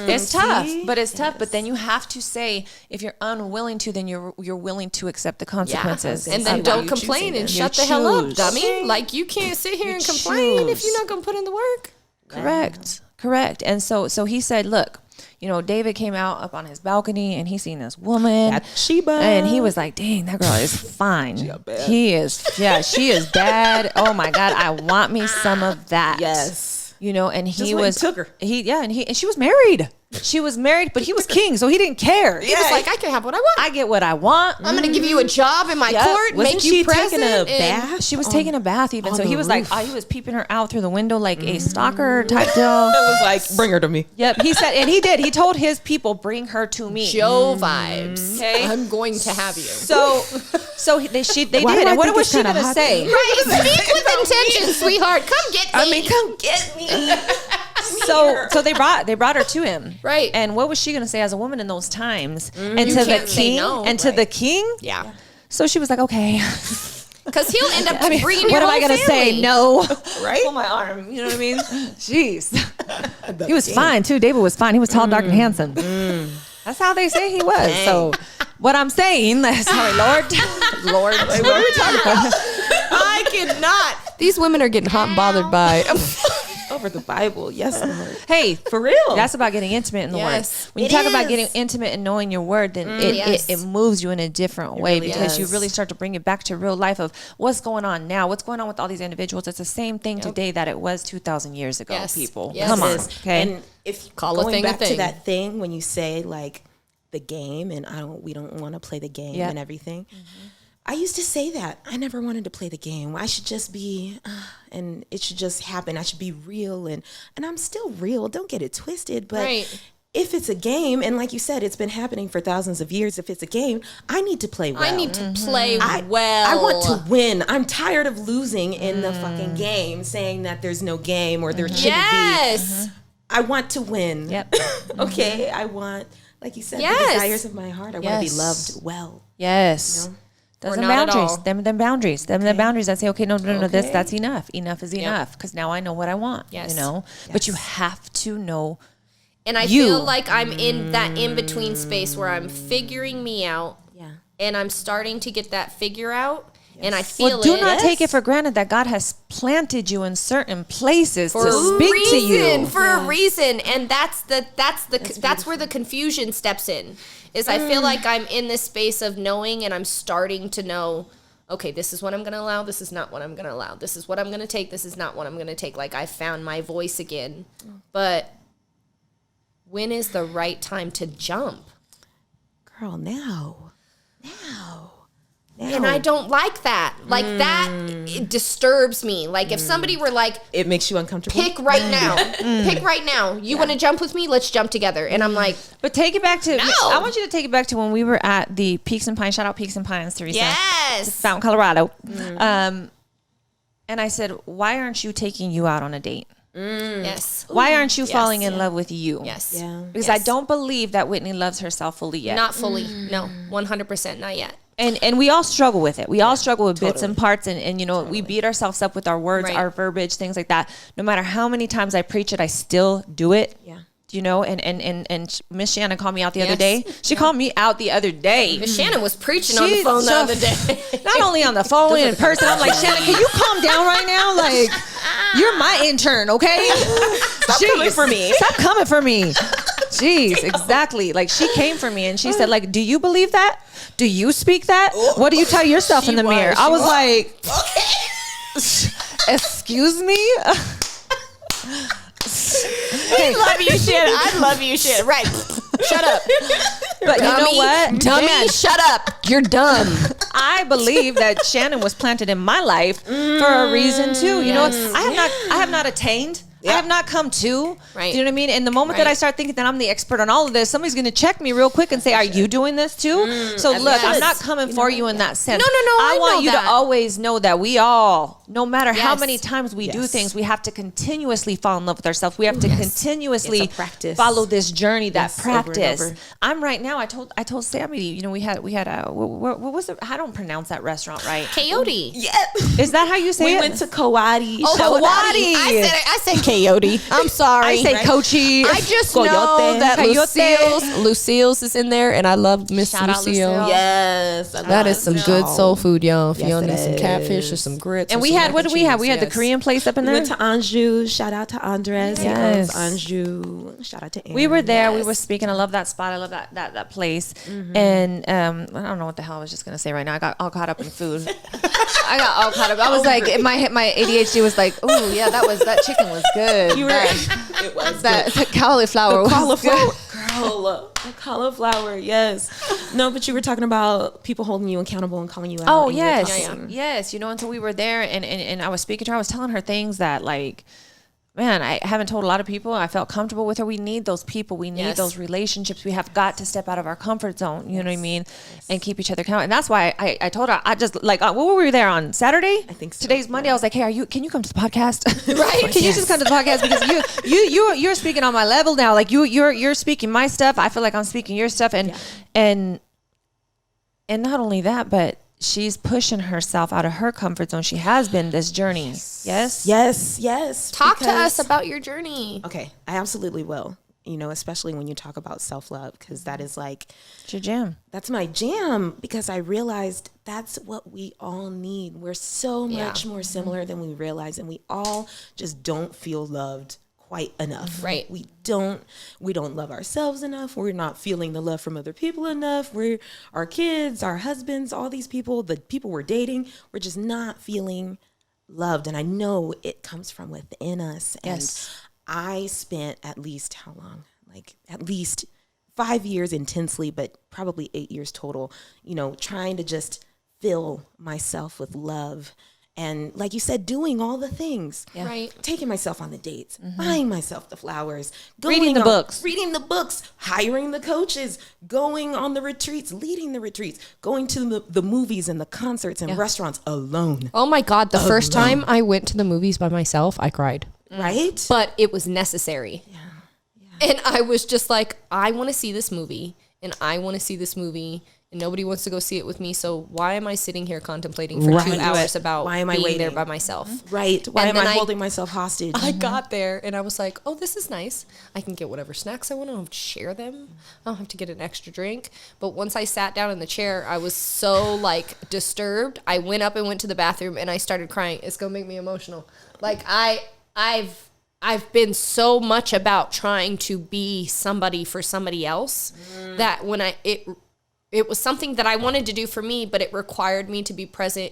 A: It's tough, but it's tough. But then you have to say, if you're unwilling to, then you're willing to accept the consequences.
B: And then
C: What
B: don't
C: you
B: complain
C: choosing
B: and
C: then?
B: shut the
A: You
B: hell up,
A: choose.
B: dummy. Like, you can't sit here and
A: You
B: complain if
A: choose.
B: you're not going to put in the work.
A: Correct. And so he said, look, David came out up on his balcony and he seen this woman.
C: Bathsheba.
A: And he was like, dang, that girl is fine. She is bad. Oh my God, I want me some of that.
C: Yes.
A: And he
C: Just went and took her.
A: and she was married. She was married, but he was king, so he didn't care.
B: He was like, I can have what I want.
A: I get what I want.
B: I'm going to give you a job in my court,
C: Wasn't
B: make
C: she
B: you president.
C: taking a
B: and-
C: bath?
A: She was taking a bath even. So
C: on
A: he
C: the
A: was
C: roof.
A: like, he was peeping her out through the window like a stalker type deal.
C: It was like, bring her to me.
A: Yep. He said, and he did. He told his people, bring her to me.
B: Joe vibes.
A: Okay.
B: I'm going to have you.
A: So they
C: Why
A: did.
C: do
A: And
C: I
A: what
C: think
A: was
C: it's
A: she
C: kinda
A: going to
C: hot?
A: say?
B: Right, speak with intention, sweetheart. Come get me.
C: I mean, come get me.
A: So they brought her to him.
B: Right.
A: And what was she going to say as a woman in those times? And
B: You
A: to the
B: can't say
A: king.
B: no,
A: And to the king.
B: Yeah.
A: So she was like, okay.
B: Because he'll end up bringing your
A: What am I
B: whole
A: going to say?
B: family.
A: No.
C: Right?
A: Pull my arm. You know what I mean? Jeez. He was fine too. David was fine. He was tall, dark, and handsome. That's how they say he was. So what I'm saying, sorry, Lord.
C: Lord. Like, what are we talking about?
B: I cannot.
D: These women are getting hot and bothered by.
C: Over the Bible. Yes, Lord.
A: Hey,
C: For real.
A: that's about getting intimate in the
B: Yes.
A: word. When you
C: It
A: talk about
C: is.
A: getting intimate and knowing your word, then
B: yes.
A: it moves you in a different way
C: really
A: because you
C: does.
A: really start to bring it back to real life of what's going on now, what's going on with all these individuals. It's the same thing today that it was 2,000 years ago,
B: Yes.
A: people.
B: Yes,
A: Come
B: it
A: on.
C: is.
A: Okay.
C: And if
B: Call a
C: going
B: thing a
C: back to
B: thing.
C: that thing when you say like the game and we don't want to play the game
A: Yep.
C: and everything. I used to say that. I never wanted to play the game. I should just be and it should just happen. I should be real and I'm still real. Don't get it twisted, but
B: Right.
C: if it's a game and like you said it's been happening for thousands of years, if it's a game, I need to play well.
B: I need to play
C: I
B: well.
C: want to win. I'm tired of losing in the fucking game, saying that there's no game or there shouldn't be.
B: Yes.
C: I want to win.
A: Yep.
C: Okay. I want, like you said,
B: Yes.
C: the desires of my heart. I want to be
A: Yes.
C: loved well.
A: Yes. Those
B: Or
A: are
B: not at
A: boundaries.
B: all.
A: Them the boundaries. Them the boundaries that say, okay, no,
C: Okay.
A: that's enough. Enough is enough. Because now I know what I want.
B: Yes.
A: You know? But you have to know.
B: And I
A: You.
B: feel like I'm in that in-between space where I'm figuring me out
C: Yeah.
B: and I'm starting to get that figure out. And I feel
A: Well, do not
C: Yes.
A: take it for granted that God has planted you in certain places
B: for
A: to
B: a
A: speak
B: reason,
A: to you.
B: for a reason, and that's where the confusion steps in. Is I feel like I'm in this space of knowing, and I'm starting to know. Okay, this is what I'm going to allow. This is not what I'm going to allow. This is what I'm going to take. This is not what I'm going to take. Like I found my voice again, but when is the right time to jump?
C: Girl, now.
B: And I don't like that. Like that, it disturbs me. Like if somebody were like,
C: It makes you uncomfortable.
B: pick right now. Pick right now. You want to jump with me? Let's jump together. And I'm like,
A: But take it back to,
B: No.
A: I want you to take it back to when we were at the Peaks and Pines. Shout out Peaks and Pines, Teresa.
B: yes.
A: Fountain, Colorado. And I said, why aren't you taking you out on a date?
B: Yes.
A: Why aren't you
B: Yes.
A: falling in love with you?
B: Yes.
C: Yeah.
A: Because
B: Yes.
A: I don't believe that Whitney loves herself fully yet.
B: Not fully. No. 100% not yet.
A: And we all struggle with it. We all struggle with bits and parts, and you know, we beat ourselves up with our words,
B: Right.
A: our verbiage, things like that. No matter how many times I preach it, I still do it.
C: Yeah.
A: You know, and Miss Shannon called me out the other
B: Yes.
A: day. She called me out the other day.
B: Miss Shannon was preaching on the
A: She-
B: phone the
A: so-
B: other day.
A: Not only on the phone and in person. I'm like, Shannon, can you calm down right now? Like, you're my intern, okay? Stop
C: coming for me.
A: Stop coming for me. Jeez, exactly. Like she came for me and she said, like, do you believe that? Do you speak that? What do you tell yourself in the mirror? I was like, excuse me?
B: I love you, Shannon. I love you, Shannon. Right. Shut up.
A: But you know what?
B: Dummy,
A: Man,
B: shut up. You're dumb.
A: I believe that Shannon was planted in my life for a reason too. You know,
B: Yes.
A: I have not attained. I have not come to.
B: Right.
A: Do you know what I mean? And the moment that
B: Right.
A: I start thinking that I'm the expert on all of this, somebody's going to check me real quick and say, "Are you doing this too?" So look, I'm
B: yes.
A: not coming for you in that sense.
B: No,
A: I
B: I
A: want
B: know
A: you
B: that.
A: to always know that we all, no matter how
B: Yes.
A: many times we do
C: Yes.
A: things, we have to continuously fall in love with ourselves. We have to continuously
C: It's a practice.
A: follow this journey. That
C: Yes, over and
A: practice.
C: over.
A: I'm right now. I told Sammy. You know, we had a what was it? I don't pronounce that restaurant right.
B: Coyote.
C: Yeah.
A: Is that how you say
C: We
A: it?
C: went to Coyote.
B: Oh,
A: Coyote.
B: I said coyote. I'm sorry.
A: I say Cochi.
B: I just
C: Coyote.
B: know that
A: Coyote.
D: Lucille's is in there, and I love Miss
A: Shout out
D: Lucille.
A: Lucille.
C: Yes. I
D: That
C: love
D: is some
C: it.
D: good soul food, y'all. If
C: Yes,
D: y'all
C: it
D: need some catfish or
C: is.
D: some grits,
A: And
D: or
A: we had? What did we have? We had the Korean place up in
C: We
A: there.
C: went to Anjou. Shout out to Andres.
A: Yes.
C: He goes Anjou. Shout out to Aaron.
A: We were there. We were speaking. I love that spot. I love that place. And I don't know what the hell I was just gonna say right now. I got all caught up in food. I got all caught up. I was like, my ADHD was like, oh yeah, that chicken was good.
C: You were. It was
A: that cauliflower.
C: the
A: was good.
C: cauliflower, girl. The cauliflower. Yes. No, but you were talking about people holding you accountable and calling you out.
A: Oh
C: and you were
A: yes,
C: talking-
A: yes. You know, until we were there, and I was speaking to her. I was telling her things that like. Man, I haven't told a lot of people. I felt comfortable with her. We need those people. We need
B: Yes.
A: those relationships. We have got to step out of our comfort zone. You know what I mean? And keep each other accountable. And that's why I told her, I just like, what were we there on Saturday?
C: I think so.
A: Today's Monday. I was like, hey, can you come to the podcast? Right? Can you just come to the podcast? Because you're speaking on my level now. Like you're speaking my stuff. I feel like I'm speaking your stuff. And not only that, but she's pushing herself out of her comfort zone. She has been this journey. Yes.
C: Yes.
B: Talk to
C: because-
B: us about your journey.
C: Okay, I absolutely will. You know, especially when you talk about self-love, because that is like,
A: It's your jam.
C: that's my jam, because I realized that's what we all need. We're so much more similar than we realize, and we all just don't feel loved quite enough.
B: Right.
C: We don't love ourselves enough. We're not feeling the love from other people enough. We're our kids, our husbands, all these people, the people we're dating, we're just not feeling loved. And I know it comes from within us.
A: Yes.
C: And I spent at least how long? Like at least 5 years intensely, but probably 8 years total, you know, trying to just fill myself with love. And like you said, doing all the things.
A: Yeah.
B: Right.
C: Taking myself on the dates, buying myself the flowers,
A: Reading the books.
C: reading the books, hiring the coaches, going on the retreats, leading the retreats, going to the movies and the concerts and restaurants alone,
B: Oh my God. The first time I went to the movies by myself, I cried.
C: right?
B: But it was necessary. And I was just like, I want to see this movie, and I want to see this movie, and nobody wants to go see it with me. So why am I sitting here contemplating for
C: Right.
B: 2 hours about
C: Why am I
B: being there
C: waiting?
B: by myself?
C: Right. Why
B: And
C: am I
B: then
C: holding myself hostage?
B: I got there and I was like, oh, this is nice. I can get whatever snacks I want. I don't have to share them. I don't have to get an extra drink. But once I sat down in the chair, I was so like disturbed. I went up and went to the bathroom and I started crying. It's going to make me emotional. Like I've been so much about trying to be somebody for somebody else that when it was something that I wanted to do for me, but it required me to be present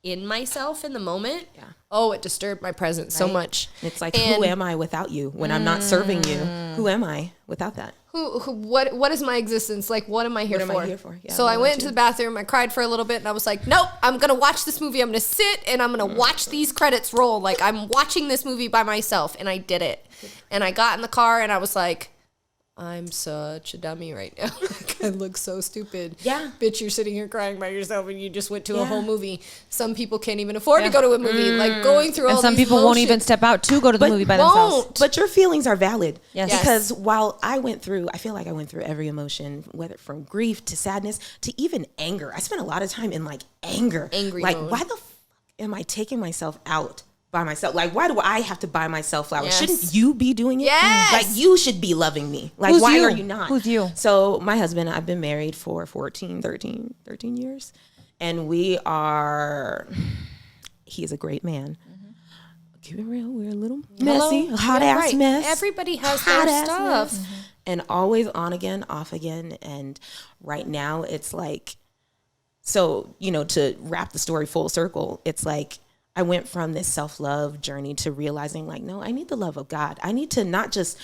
B: in myself in the moment.
C: Yeah.
B: Oh, it disturbed my presence so much.
C: It's like,
B: And
C: who am I without you? When I'm not serving you, who am I without that?
B: what is my existence? Like, what am I here
C: What
B: for?
C: am I here for? Yeah,
B: so
C: what
B: I
C: about
B: went into
C: you?
B: the bathroom, I cried for a little bit, and I was like, nope, I'm going to watch this movie. I'm going to sit and I'm going to watch these credits roll. Like, I'm watching this movie by myself, and I did it. And I got in the car, and I was like, I'm such a dummy right now. Like, I look so stupid.
C: Yeah.
B: Bitch, you're sitting here crying by yourself, and you just went to a
C: Yeah.
B: whole movie. Some people can't even afford to go to a movie. Like, going through
A: And
B: all
A: some
B: these
A: people won't even
B: motions.
A: step out to go to the
C: But
A: movie by themselves.
B: Won't.
C: But your feelings are valid.
A: Yes. Yes.
C: Because while I feel like I went through every emotion, whether from grief to sadness to even anger. I spent a lot of time in like anger.
B: Angry
C: Like,
B: mode.
C: why the fuck am I taking myself out by myself? Like, why do I have to buy myself flowers?
B: Yes.
C: Shouldn't you be doing it?
B: Yes.
C: Like, you should be loving me. Like,
A: Who's
C: why
A: you?
C: are you not?
A: Who's you?
C: So my husband, I've been married for 13 years. And he is a great man. Keep it real. We're a little messy, a hot ass
B: Right.
C: mess.
B: Everybody has
C: Hot
B: their
C: ass
B: stuff.
C: mess. And always on again, off again. And right now it's like, so, you know, to wrap the story full circle, it's like I went from this self-love journey to realizing like, no, I need the love of God. I need to not just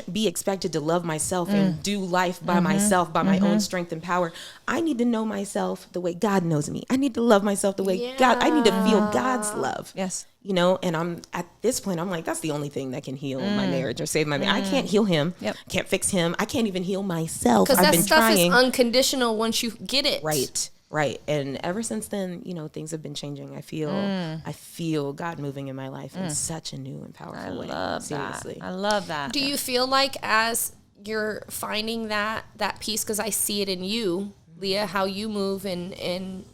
C: be expected to love myself and do life by myself, by my own strength and power. I need to know myself the way God knows me. I need to love myself the way God, I need to feel God's love.
A: Yes.
C: You know, and I'm at this point, I'm like, that's the only thing that can heal my marriage or save my marriage. I can't heal him.
A: Yep.
C: Can't fix him. I can't even heal myself.
B: Because
C: I've
B: that
C: been
B: stuff
C: trying.
B: is unconditional once you get it.
C: Right. And ever since then, you know, things have been changing. I feel God moving in my life in such a new and powerful way. Seriously.
A: I love that.
B: Do you feel like as you're finding that piece, because I see it in you, Leah, how you move and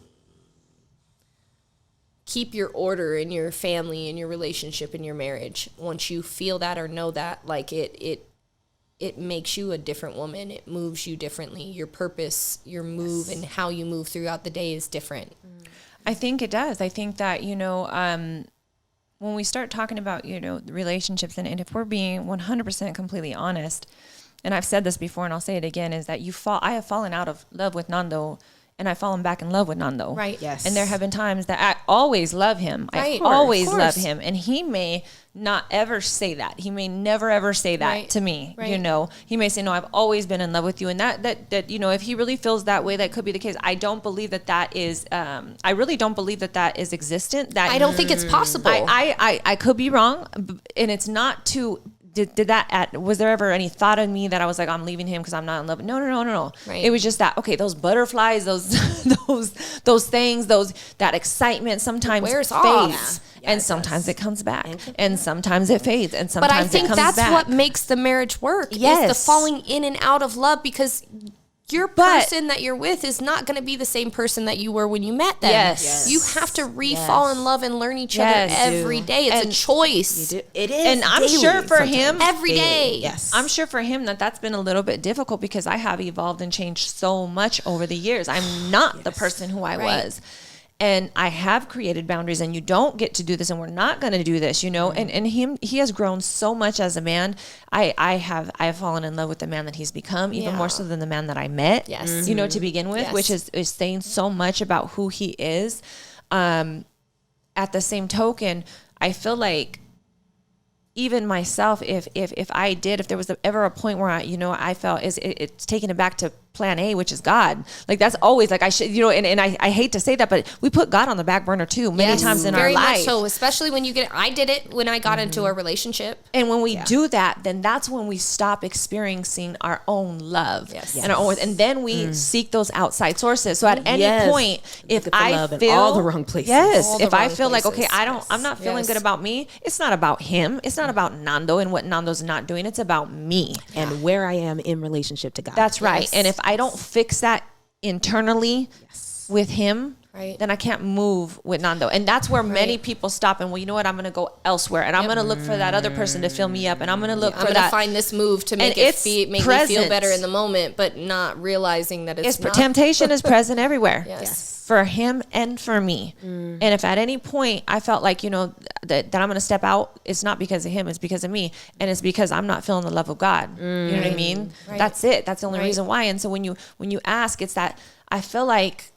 B: keep your order in your family, in your relationship, in your marriage. Once you feel that or know that, like it makes you a different woman. It moves you differently. Your purpose, your move, and how you move throughout the day is different.
A: I think it does. I think that, when we start talking about, relationships, and if we're being 100% completely honest, and I've said this before and I'll say it again, is that I have fallen out of love with Nando, and I've fallen back in love with Nando.
B: Right.
C: Yes.
A: And there have been times that I always love him.
B: Right.
A: I always
B: Of course.
A: love him. And he may not ever say that. He may never, ever say that
B: Right.
A: to me.
B: Right.
A: He may say, no, I've always been in love with you. And that, if he really feels that way, that could be the case. I don't believe that is, I really don't believe that is existent. That
B: I don't think it's possible.
A: I could be wrong. And it's not to, was there ever any thought in me that I was like, I'm leaving him because I'm not in love? No.
B: Right.
A: It was just that, okay, those butterflies, those things, that excitement sometimes
B: wears
A: fades.
B: off.
C: Yeah,
A: And
C: it
A: sometimes
C: does.
A: it comes back. And sometimes it fades. And sometimes
B: But I think
A: it comes
B: that's
A: back.
B: what makes the marriage work. Is the
A: Yes.
B: falling in and out of love, because your person that you're with is not going to be the same person that you were when you met them.
A: Yes.
B: You have to fall in love and learn each
A: Yes,
B: other every day. It's
A: And
B: a choice.
C: It is.
A: And I'm
C: daily
A: sure for
C: sometimes.
A: him-
B: Every
C: Daily.
B: day.
C: Yes.
A: I'm sure for him that's been a little bit difficult, because I have evolved and changed so much over the years. I'm not the person who I
B: Right.
A: was. And I have created boundaries, and you don't get to do this, and we're not going to do this, and he has grown so much as a man. I have fallen in love with the man that he's become, even more so than the man that I met,
B: Yes.
A: to begin with,
B: Yes.
A: which is saying so much about who he is. At the same token, I feel like even myself, if there was ever a point where I felt it's taking it back to plan A, which is God. Like, that's always like, I should, and I hate to say that, but we put God on the back burner too, many times in our
B: very
A: life.
B: much so, especially when I did it when I got into a relationship.
A: And when we do that, then that's when we stop experiencing our own love.
B: Yes.
A: And our own, and then we seek those outside sources. So at any
C: Yes.
A: point, if
C: Look at the
A: I
C: love in
A: feel
C: all the wrong places.
A: yes,
B: All the
A: if I
B: wrong
A: feel like,
B: places.
A: okay, I'm not feeling
B: Yes.
A: good about me. It's not about him. It's not about Nando and what Nando's not doing. It's about me.
C: And where I am in relationship to God.
A: That's right.
B: Yes.
A: And if I don't fix that internally with him,
B: Right.
A: then I can't move with Nando. And that's where many people stop and, well, you know what, I'm going to go elsewhere, and I'm going to look for that other person to fill me up, and I'm going to look
B: I'm
A: for
B: going to
A: that.
B: find this move to make
A: And it's
B: make me
A: present.
B: feel better in the moment, but not realizing that it's not.
A: Temptation is present everywhere.
B: Yes.
A: For him and for me. And if at any point I felt like, that I'm going to step out, it's not because of him, it's because of me. And it's because I'm not feeling the love of God. You know what I mean?
B: Right.
A: That's it. That's the only
B: Right.
A: reason why. And so when you ask, it's that I feel like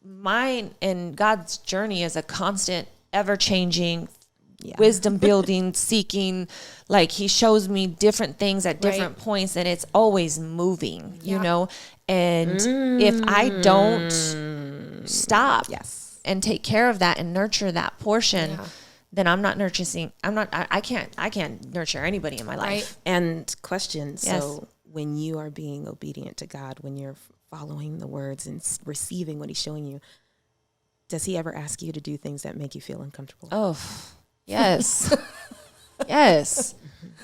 A: mine and God's journey is a constant, ever changing, wisdom building, seeking. Like, he shows me different things at different points, and it's always moving, and if I don't stop and take care of that and nurture that portion, then I'm not nurturing. I can't nurture anybody in my life.
B: Right.
C: And question,
A: Yes.
C: so when you are being obedient to God, when you're following the words and receiving what he's showing you, does he ever ask you to do things that make you feel uncomfortable?
A: Oh, yes. Yes.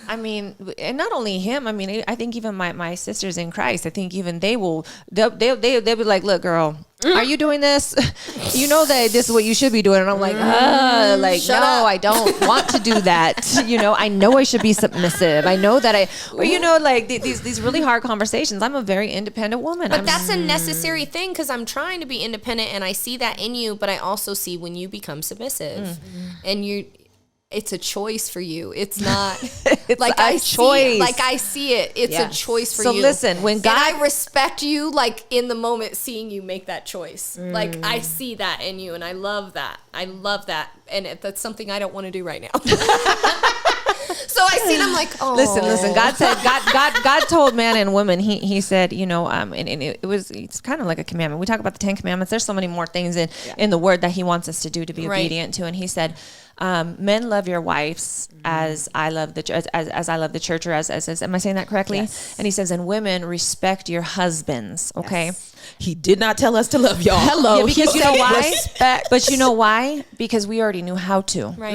A: I mean, and not only him, I mean, I think even my sisters in Christ, I think even they'll be like, look, girl, are you doing this? You know that this is what you should be doing. And I'm like,
B: Shut
A: no,
B: up.
A: I don't want to do that. I know I should be submissive. I know that these really hard conversations. I'm a very independent woman.
B: But that's a necessary thing, because I'm trying to be independent, and I see that in you, but I also see when you become submissive and it's a choice for you. It's not
A: It's
B: like
A: a
B: I
A: choice.
B: I see it. It's a choice for
A: So
B: you.
A: listen, when God-
B: and I respect you, like, in the moment, seeing you make that choice. Like, I see that in you, and I love that. And that's something I don't want to do right now. So I see it, I'm like, oh.
A: Listen. God told man and woman. He said, and it's kind of like a commandment. We talk about the 10 Commandments. There's so many more things in the Word that He wants us to do, to be
B: Right.
A: obedient to. And He said, men love your wives as I love the as I love the church, or as am I saying that correctly?
C: Yes.
A: And He says, and women, respect your husbands. Okay.
C: He did not tell us to love y'all.
A: Yeah, because you know why?
C: Respect.
A: But you know why? Because we already knew how to.
B: Right.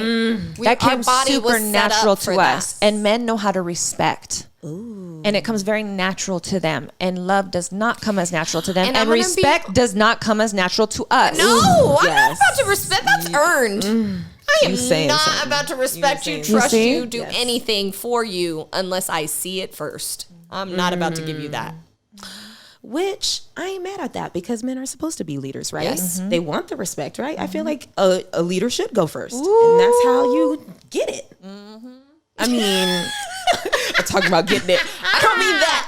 A: That came
B: our body was set
A: supernatural
B: up for
A: to
B: that.
A: us, and men know how to respect. And it comes very natural to them, and love does not come as natural to them,
B: And I'm
A: and
B: gonna
A: respect does not come as natural to us.
B: No, I'm
C: yes.
B: not about to respect. That's earned. I
C: You
B: am
C: saying
B: not
C: something.
B: about to respect you,
C: saying
B: trust
A: something.
B: you, do anything for you unless I see it first. I'm not about to give you that.
C: which I ain't mad at that because men are supposed to be leaders, right?
D: Yes.
C: They want the respect, right? I feel like a leader should go first, and that's how you get it. I mean, I'm talking about getting it. I don't mean that.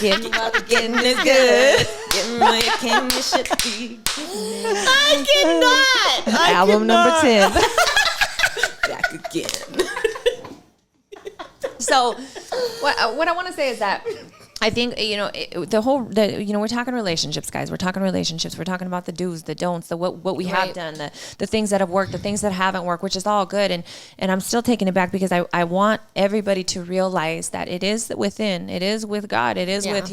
C: Getting is good. Getting it should be. I cannot.
A: Album number 10.
C: Back again.
A: So what I want to say is that I think, we're talking relationships, guys. We're talking relationships. We're talking about the do's, the don'ts, the what we have done, the things that have worked, the things that haven't worked, which is all good. And I'm still taking it back because I want everybody to realize that it is within, it is with God. It is with,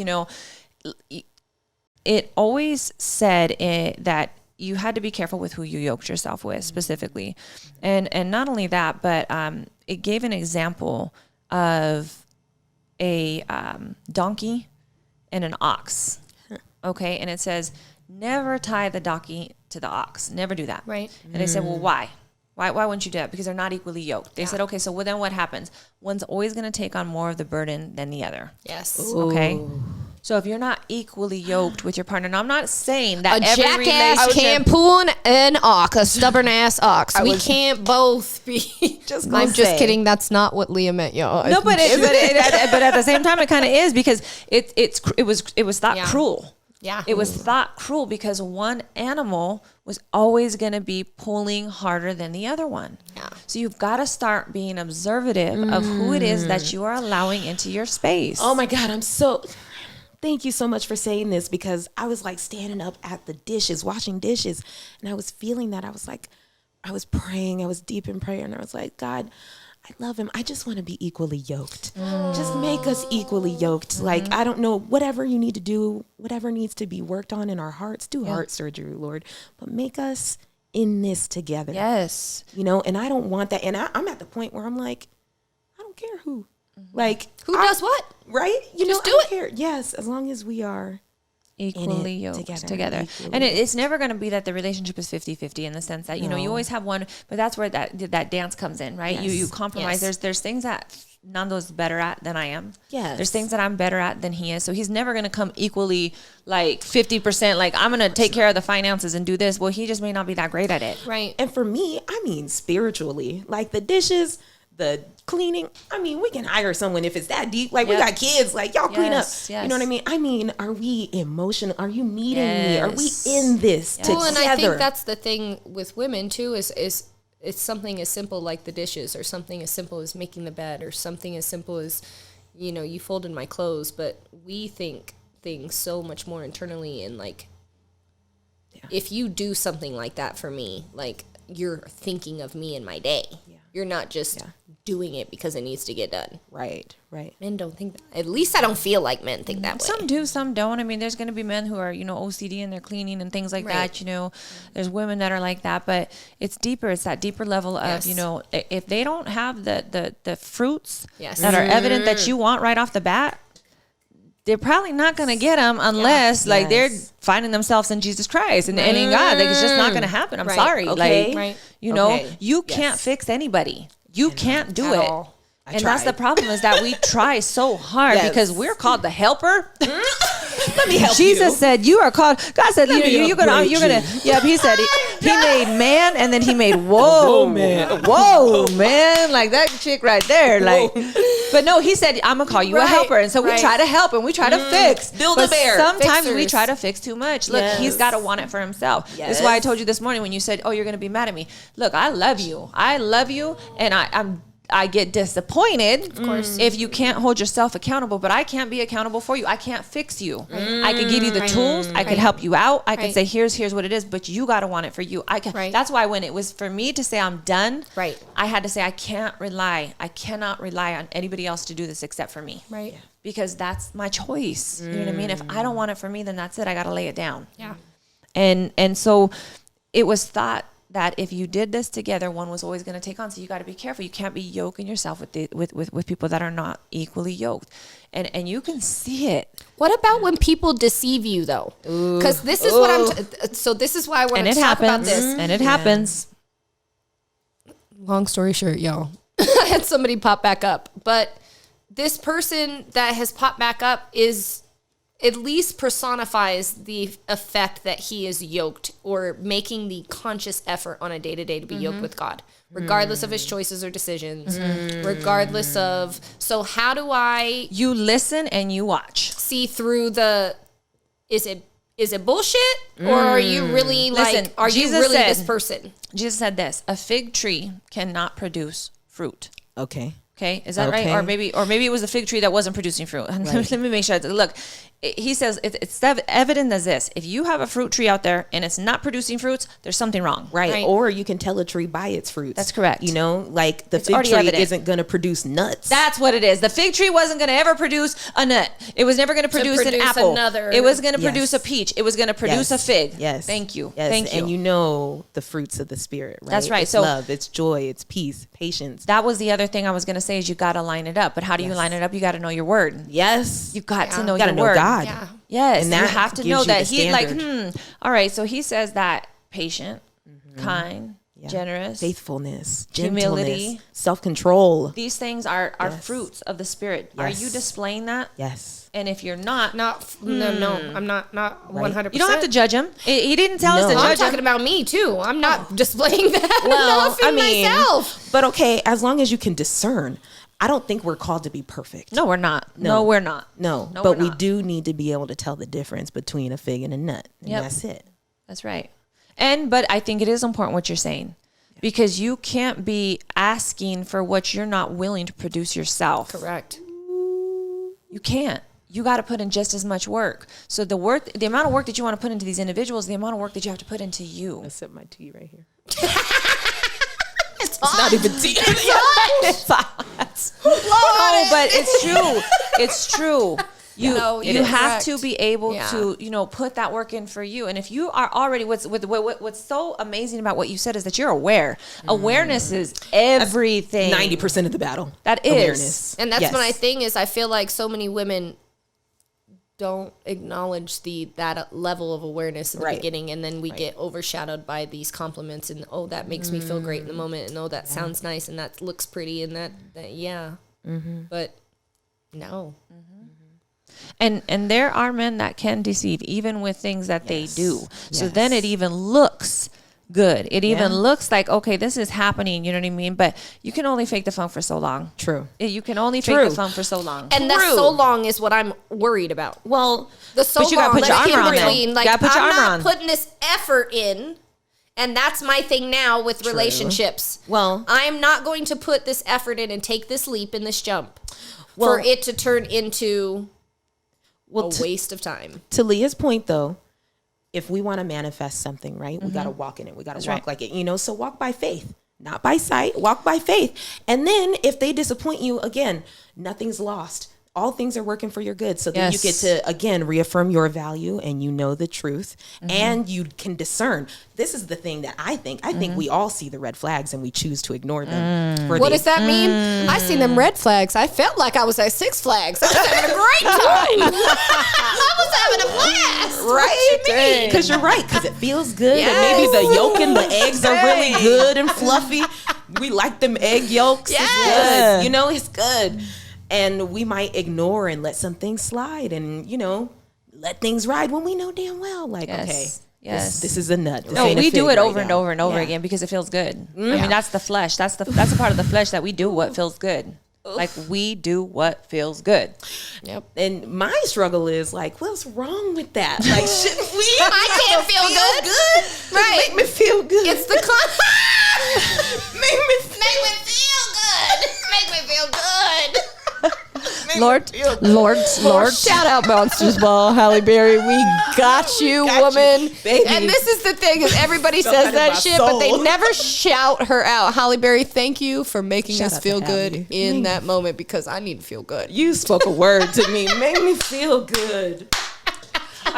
A: it always said that you had to be careful with who you yoked yourself with specifically. And not only that, but it gave an example of a donkey and an ox. Okay. And it says, never tie the donkey to the ox. Never do that.
B: Right.
A: And they said, well, why? Why wouldn't you do that? Because they're not equally yoked. They said, okay, so then what happens? One's always going to take on more of the burden than the other.
B: Yes.
A: Okay. So if you're not equally yoked with your partner, now I'm not saying that
B: A
A: every
B: jackass can't pull an ox, a stubborn ass ox. We can't both be.
D: I'm just kidding. That's not what Leah meant, y'all.
A: No, but at the same time, it kind of is because it was thought cruel.
B: Yeah.
A: It was thought cruel because one animal was always going to be pulling harder than the other one.
B: Yeah.
A: So you've got to start being observative of who it is that you are allowing into your space.
C: Oh my God, thank you so much for saying this because I was like standing up at the dishes, washing dishes, and I was feeling that. I was like, I was praying, I was deep in prayer, and I was like, God, I love him. I just want to be equally yoked. Just make us equally yoked. Like, I don't know, whatever you need to do, whatever needs to be worked on in our hearts, do heart surgery, Lord, but make us in this together.
A: Yes.
C: And I don't want that. And I'm at the point where I'm like, I don't care who. Like,
B: Who does what?
C: Right?
B: Just do
C: I don't
B: it.
C: care. Yes, as long as we are
A: Equally yoked together.
C: Equally
A: And it's never going to be that the relationship is 50-50 in the sense that, you always have one, but that's where that dance comes in, right?
C: Yes.
A: You compromise.
B: Yes.
A: There's things that Nando's better at than I am.
C: Yes.
A: There's things that I'm better at than he is. So he's never going to come equally like 50%, like I'm going to take care of the finances and do this. Well, he just may not be that great at it.
B: Right.
C: And for me, I mean, spiritually, like the dishes, the cleaning, I mean, we can hire someone if it's that deep. Like, we got kids, like, y'all clean up.
A: Yes.
C: You know what I mean? I mean, are we emotional? Are you meeting me? Are we
A: Yes.
C: in this together?
B: Well, and I think that's the thing with women too is it's something as simple like the dishes or something as simple as making the bed or something as simple as, you folded my clothes, but we think things so much more internally and like, if you do something like that for me, like you're thinking of me in my day. Yeah. You're not just doing it because it needs to get done.
C: Right.
B: Men don't think that. At least I don't feel like men think that way.
A: Some do, some don't. I mean, there's going to be men who are, OCD and they're cleaning and things like that, There's women that are like that, but it's deeper. It's that deeper level of, if they don't have the fruits that are evident that you want right off the bat, they're probably not going to get them unless they're finding themselves in Jesus Christ and in God. Like, it's just not going to happen. I'm sorry.
C: Okay.
A: Like,
C: Okay.
A: you can't fix anybody. You can't do it.
B: all.
A: And that's the problem is that we try so hard because we're called the helper.
C: Let me help
A: Jesus
C: you.
A: said you are called. God said you're gonna.
C: upgrade
A: Yeah, he said he made man and then he made whoa man, like that chick right there. Like, but no, he said I'm gonna call you a helper, and so we try to help and we try to fix.
C: Build a bear.
A: Sometimes we
B: Fixers.
A: try to fix too much. Look, he's got to want it for himself.
C: Yes.
A: This is why I told you this morning when you said, "Oh, you're gonna be mad at me." Look, I love you, and I get disappointed, of course, if you can't hold yourself accountable, but I can't be accountable for you. I can't fix you. I could give you the tools. I could help you out. I could say, here's what it is, but you got to want it for you. That's why when it was for me to say I'm done, I had to say I cannot rely on anybody else to do this except for me.
B: Right.
A: Because that's my choice. You know what I mean? If I don't want it for me, then that's it. I got to lay it down.
B: Yeah.
A: And so it was thought that if you did this together, one was always going to take on. So you got to be careful. You can't be yoking yourself with people that are not equally yoked. And you can see it.
B: What about when people deceive you though? Because this is what so this is why I want to talk about this.
A: And it happens.
D: Long story short, y'all.
B: I had somebody pop back up, but this person that has popped back up is at least personifies the effect that he is yoked or making the conscious effort on a day-to-day to be yoked with God, regardless of his choices or decisions, regardless of, so how do I
A: You listen and you watch.
B: see through the, is it bullshit? Or are you really
A: Listen,
B: like, are
A: Jesus
B: you really
A: said-
B: this person?
A: Jesus said this: a fig tree cannot produce fruit.
C: Okay.
A: Okay, is that
C: Okay.
A: right? Or maybe it was a fig tree that wasn't producing fruit. Let me make sure. Look, he says it's evident as this: if you have a fruit tree out there and it's not producing fruits, there's something wrong.
C: Right. Or you can tell a tree by its fruits.
A: That's correct.
C: You know, like the fig
A: already
C: tree
A: evident.
C: isn't going to produce nuts.
A: That's what it is. The fig tree wasn't going to ever produce a nut. It was never going to produce an
B: produce
A: apple.
B: another-
A: It was going to
C: Yes.
A: produce a peach. It was going to produce a fig.
C: Yes.
A: Thank you.
C: Yes.
A: Thank you.
C: And you know the fruits of the spirit, right?
A: That's right.
C: It's
A: So-
C: love, it's joy, it's peace, patience.
A: That was the other thing I was going to say is you got to line it up. But how do you
C: Yes.
A: line it up? You got to know your word.
C: Yes.
A: You've got to know
C: You gotta
A: your
C: know
A: word.
C: God.
B: Yeah.
A: Yes,
C: And
A: you
C: that
A: have to
C: gives
A: know
C: you
A: that
C: the
A: he like,
C: standard.
A: all right, so he says that patient, kind,
C: Yeah.
A: generous,
C: Faithfulness,
A: humility.
C: gentleness, self-control.
A: these things are
C: Yes.
A: fruits of the spirit. Are you
C: Yes.
A: displaying that?
C: Yes.
A: And if you're not,
B: No, I'm not 100%.
A: you don't have to judge him. He didn't tell us to
C: No.
B: I'm
A: judge
B: talking
A: him.
B: about me too. I'm not displaying that
C: Well,
B: enough in myself.
C: but okay, as long as you can discern. I don't think we're called to be perfect.
A: No, we're not. No, we're not.
C: No,
A: No,
C: but
A: we're
C: we
A: not.
C: do need to be able to tell the difference between a fig and a nut. And
A: Yep.
C: that's it.
A: That's right. But I think it is important what you're saying. Because you can't be asking for what you're not willing to produce yourself.
B: Correct.
A: You can't. You got to put in just as much work. So the amount of work that you want to put into these individuals, the amount of work that you have to put into you.
C: I sip my tea right here.
B: It's
C: Not even tea.
A: No, but it's true. It's true. You
B: No,
A: you
B: it is
A: have
B: correct.
A: to be able
B: Yeah.
A: to put that work in for you. And if you are already what's so amazing about what you said is that you're aware. Awareness is everything.
C: 90% of the battle.
A: That is.
C: Awareness.
B: And that's
C: Yes.
B: my thing is I feel like so many women don't acknowledge that level of awareness in the
C: Right.
B: beginning, and then we get overshadowed by these compliments and that makes me feel great in the moment, and that sounds nice and that looks pretty and that yeah. But no.
A: And there are men that can deceive even with things that they do. So
C: Yes.
A: then it even looks good. It even
C: Yeah.
A: looks like, okay, this is happening. You know what I mean? But you can only fake the funk for so long.
C: True.
A: You can only fake
C: True.
A: the funk for so long.
B: And that so long is what I'm worried about.
C: Well,
B: The so
A: But you gotta
B: long,
A: put your
B: like,
A: armor
B: in
A: on, though.
B: between,
A: You
B: like
A: gotta put your
B: I'm
A: armor
B: not
A: on.
B: putting this effort in, and that's my thing now with relationships.
C: Well-
B: I'm not going to put this effort in and take this leap and this jump
C: Well-
B: for it to turn into a
C: to-
B: waste of time.
C: to Leah's point though, if we want to manifest something, right, we got to walk in it. We got to walk
A: right.
C: like it, so walk by faith, not by sight, walk by faith. And then if they disappoint you, again, nothing's lost. All things are working for your good. So then you get
A: Yes.
C: to, again, reaffirm your value and you know the truth and you can discern. This is the thing that I think we all see the red flags and we choose to ignore them.
B: What does that mean? I seen them red flags. I felt like I was at Six Flags. I was having a great time. I was having a blast.
C: Right? Because you're right. Because it feels good.
B: Yes.
C: And maybe the yolk and the eggs are really good and fluffy. We like them egg yolks.
B: Yes.
C: It's good. It's good. And we might ignore and let some things slide and, let things ride when we know damn well, like,
A: Yes.
C: okay,
A: Yes.
C: this is a nut. This
A: No,
C: ain't a
A: we do
C: fig
A: it
C: right
A: over and
C: now.
A: over and over
C: Yeah.
A: again because it feels good. I mean, that's the flesh. That's a part of the flesh that we do what feels good. Like we do what feels good.
B: Yep.
C: And my struggle is like, what's wrong with that? Like, shouldn't we?
B: I can't feel good.
C: Just
B: Right.
C: make me feel good.
B: It's the
C: make me
B: Make me feel good. Make me feel good.
A: Lord.
D: Shout out Monsters Ball, Halle Berry. We got you, woman.
C: baby.
D: And this is the thing: is everybody
C: Felt
D: says
C: that in
D: that
C: my
D: shit, but they
C: soul.
D: never shout her out. Halle Berry, thank you for making
C: Shout
D: us
C: out
D: feel
C: to
D: good
C: Halle.
D: in that moment because I need to feel good.
C: You spoke a word to me. Make me feel good.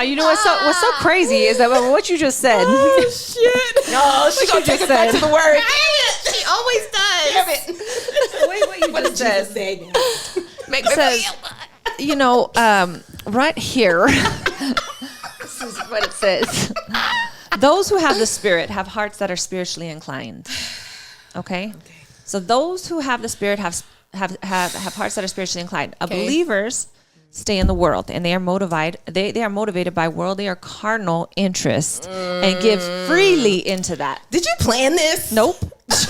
A: You know what's so crazy is that what you just said.
C: Oh, shit. No, she gonna take it back to the word.
B: She always does.
C: Damn it.
A: Wait, what you
C: What did Jesus say now?
B: Make me
A: says-
B: feel good.
A: Right here. This is what it says. Those who have the Spirit have hearts that are spiritually inclined. Okay? So those who have the Spirit have hearts that are spiritually inclined.
D: Okay.
A: Believers stay in the world, and they are motivated by worldly or carnal interest and give freely into that.
C: Did you plan this?
A: Nope.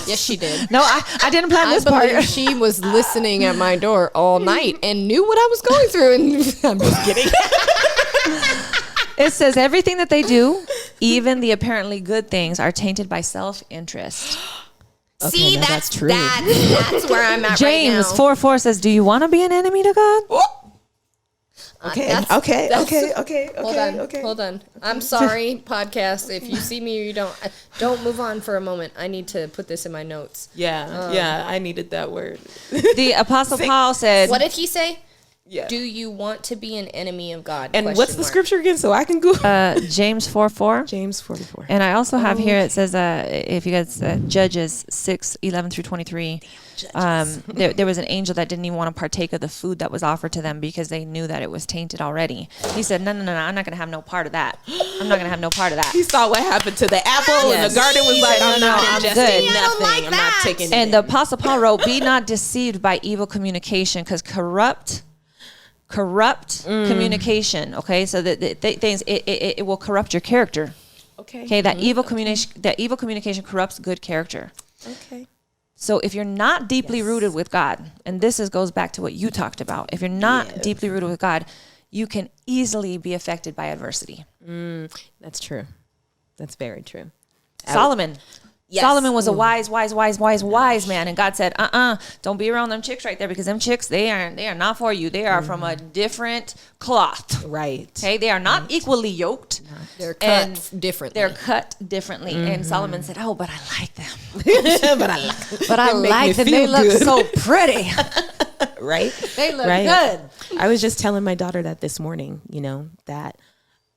B: Yes, she did.
A: No, I didn't plan this
D: I believe
A: part.
D: she was listening at my door all night and knew what I was going through. And I'm just kidding.
A: It says everything that they do, even the apparently good things, are tainted by self-interest.
B: See,
C: no,
B: that's
C: true.
B: That's where I'm at
A: James
B: right now.
A: 4:4 says, "Do you want to be an enemy to God?"
C: Okay.
B: Hold on. I'm sorry, podcast. If you see me or you don't move on for a moment. I need to put this in my notes.
C: Yeah, I needed that word.
A: The Apostle Paul said,
B: What did he say?
C: Yeah.
B: Do you want to be an enemy of God?
C: And what's the scripture again? So I can go.
A: James 4:4.
C: James 44.
A: And I also have here, it says, if you guys, Judges 6:11 through 23, there was an angel that didn't even want to partake of the food that was offered to them because they knew that it was tainted already. He said, no, I'm not going to have no part of that. I'm not going to have no part of that.
C: He saw what happened to the apple and the garden was like, I'm not
A: I'm
C: ingesting
A: good.
C: nothing. I'm not taking
A: And
C: it.
A: the Apostle Paul wrote, be not deceived by evil communication, because corrupt communication, okay? So that things, it will corrupt your character. Okay, that evil communication corrupts good character.
C: Okay.
A: So if you're not deeply rooted with God, and this goes back to what you talked about, if you're not deeply rooted with God, you can easily be affected by adversity.
C: That's true. That's very true.
A: Solomon.
C: Yes.
A: Solomon was a wise man, and God said, don't be around them chicks right there, because them chicks, they are not for you. They are from a different cloth.
C: Right.
A: Okay, they are not equally yoked.
D: They're cut differently.
A: They're cut differently. And Solomon said, oh, but I like them.
C: But
A: I like them. They look so pretty.
C: Right.
A: They look
C: Right.
A: good.
C: I was just telling my daughter that this morning, that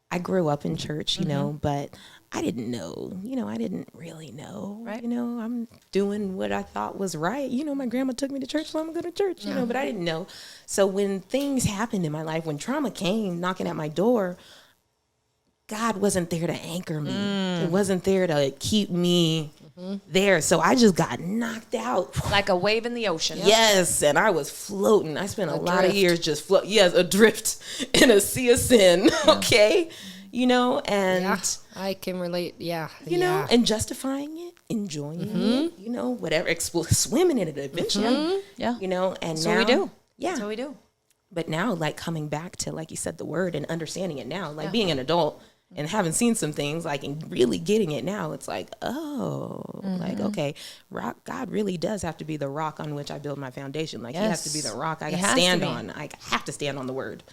C: I grew up in church, but I didn't know, I didn't really know,
A: Right.
C: I'm doing what I thought was right. My grandma took me to church, so I'm going to go to church, but I didn't know. So when things happened in my life, when trauma came knocking at my door, God wasn't there to anchor me. It wasn't there to keep me there. So I just got knocked out.
A: Like a wave in the ocean.
C: Yes, and I was floating. I spent a lot of years just float. Yes, adrift in a sea of sin. Okay, and
D: I can relate. Yeah.
C: and justifying it, enjoying it, whatever, swimming in it eventually.
A: Yeah.
C: And
A: So
C: now
A: we do.
C: Yeah,
A: That's what we do.
C: but now, like, coming back to, like you said, the word and understanding it now, like being an adult and having seen some things, like, and really getting it now, it's like, like, okay, God really does have to be the rock on which I build my foundation. Like, he has to be the rock I
A: He
C: got to
A: has to
C: stand
A: be.
C: on. I have to stand on the word.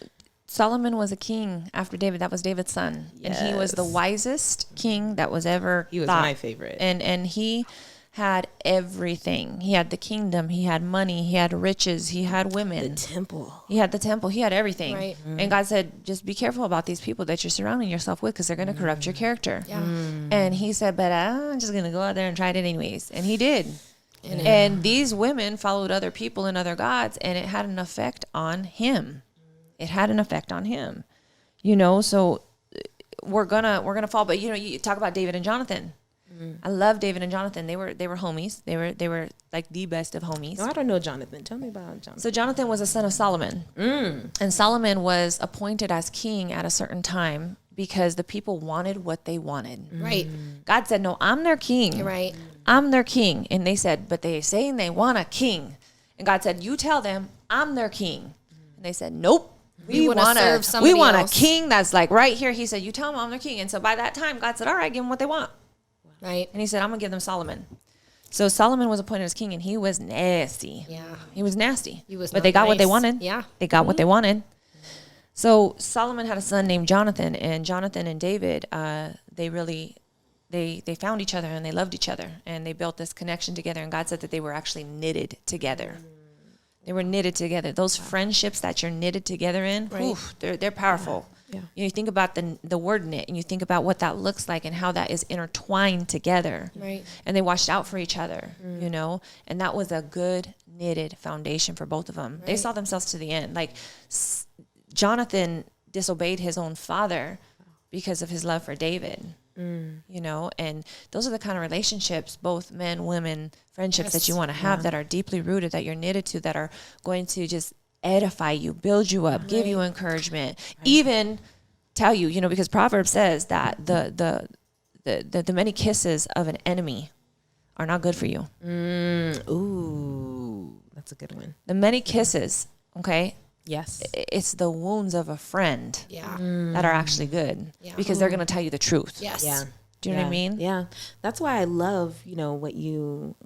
A: Solomon was a king after David. That was David's son. And he was the wisest king that was ever
C: He was
A: thought.
C: my favorite.
A: And he had everything. He had the kingdom. He had money. He had riches. He had women.
C: The temple.
A: He had the temple. He had everything.
B: Right.
A: And God said, just be careful about these people that you're surrounding yourself with, because they're going to corrupt your character.
B: Yeah.
A: And he said, but I'm just going to go out there and try it anyways. And he did. And these women followed other people and other gods, and it had an effect on him. It had an effect on him. So we're gonna fall. But you talk about David and Jonathan. I love David and Jonathan. They were homies. They were like the best of homies.
C: No, I don't know Jonathan. Tell me about Jonathan.
A: So Jonathan was a son of Solomon. And Solomon was appointed as king at a certain time because the people wanted what they wanted.
B: Right.
A: God said, no, I'm their king.
B: You're right.
A: I'm their king. And they said, but they're saying they want a king. And God said, you tell them I'm their king. And they said, nope. We
B: wanna
A: want
B: serve
A: we
B: somebody
A: want
B: else.
A: a king that's like right here. He said, you tell them I'm their king. And so by that time, God said, all right, give them what they want.
B: Right.
A: And he said, I'm going to give them Solomon. So Solomon was appointed as king, and he was nasty.
B: Yeah.
A: He was nasty.
B: He was
A: but
B: not
A: they got what they
B: nice.
A: wanted.
B: Yeah.
A: They got what they wanted. So Solomon had a son named Jonathan, and Jonathan and David, they found each other, and they loved each other, and they built this connection together. And God said that they were actually knitted together. They were knitted together. Those friendships that you're knitted together in, oof, they're powerful.
C: Yeah.
A: You think about the word knit, and you think about what that looks like and how that is intertwined together.
B: Right.
A: And they watched out for each other, and that was a good knitted foundation for both of them. Right. They saw themselves to the end. Like Jonathan disobeyed his own father because of his love for David. And those are the kind of relationships, both men, women, friendships that you want to have that are deeply rooted, that you're knitted to, that are going to just edify you, build you up, give you encouragement, even tell you, you know, because Proverbs says that the many kisses of an enemy are not good for you.
C: Ooh, that's a good one.
A: The many kisses, okay?
C: Yes.
A: It's the wounds of a friend that are actually good because they're going to tell you the truth.
B: Yes.
C: Yeah.
A: Do you know what I mean?
C: Yeah. That's why I love, you know, what you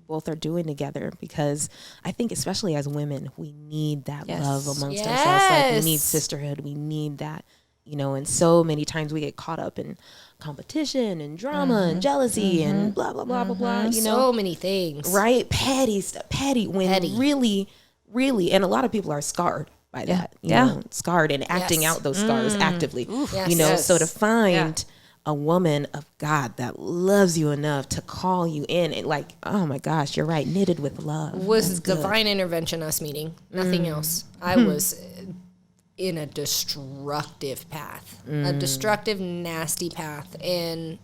C: both are doing together, because I think especially as women, we need that love amongst ourselves. Like, we need sisterhood. We need that, you know, and so many times we get caught up in competition and drama and jealousy and blah, blah, blah, blah, blah, you know.
B: So many things.
C: Right? Petty stuff. When really, and a lot of people are scarred by that, you know, scarred and acting out those scars actively, you know, so to find a woman of God that loves you enough to call you in, and like, oh my gosh, you're right, knitted with love.
B: Was divine intervention us meeting, nothing else. I was in a destructive path, a destructive, nasty path, and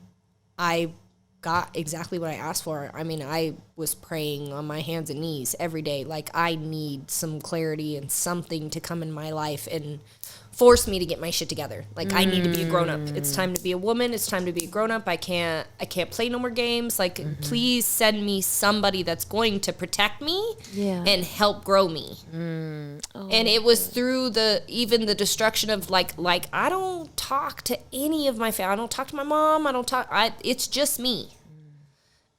B: I got exactly what I asked for. I mean, I was praying on my hands and knees every day. Like, I need some clarity and something to come in my life and force me to get my shit together. Like, I need to be a grown up. It's time to be a woman. It's time to be a grown up. I can't play no more games. Like, please send me somebody that's going to protect me and help grow me. And it was through even the destruction of like I don't talk to any of my family. I don't talk to my mom. It's just me.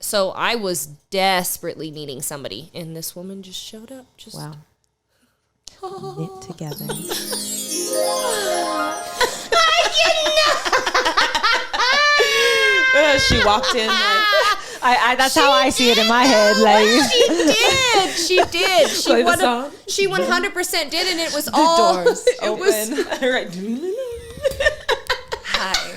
B: So I was desperately needing somebody, and this woman just showed up.
C: Wow. Knit together. She walked in.
A: That's how I see it in my head. Like,
B: She did. She 100% did, and it was all
C: Doors
B: it
C: open.
B: was.
C: Right.
B: Hi.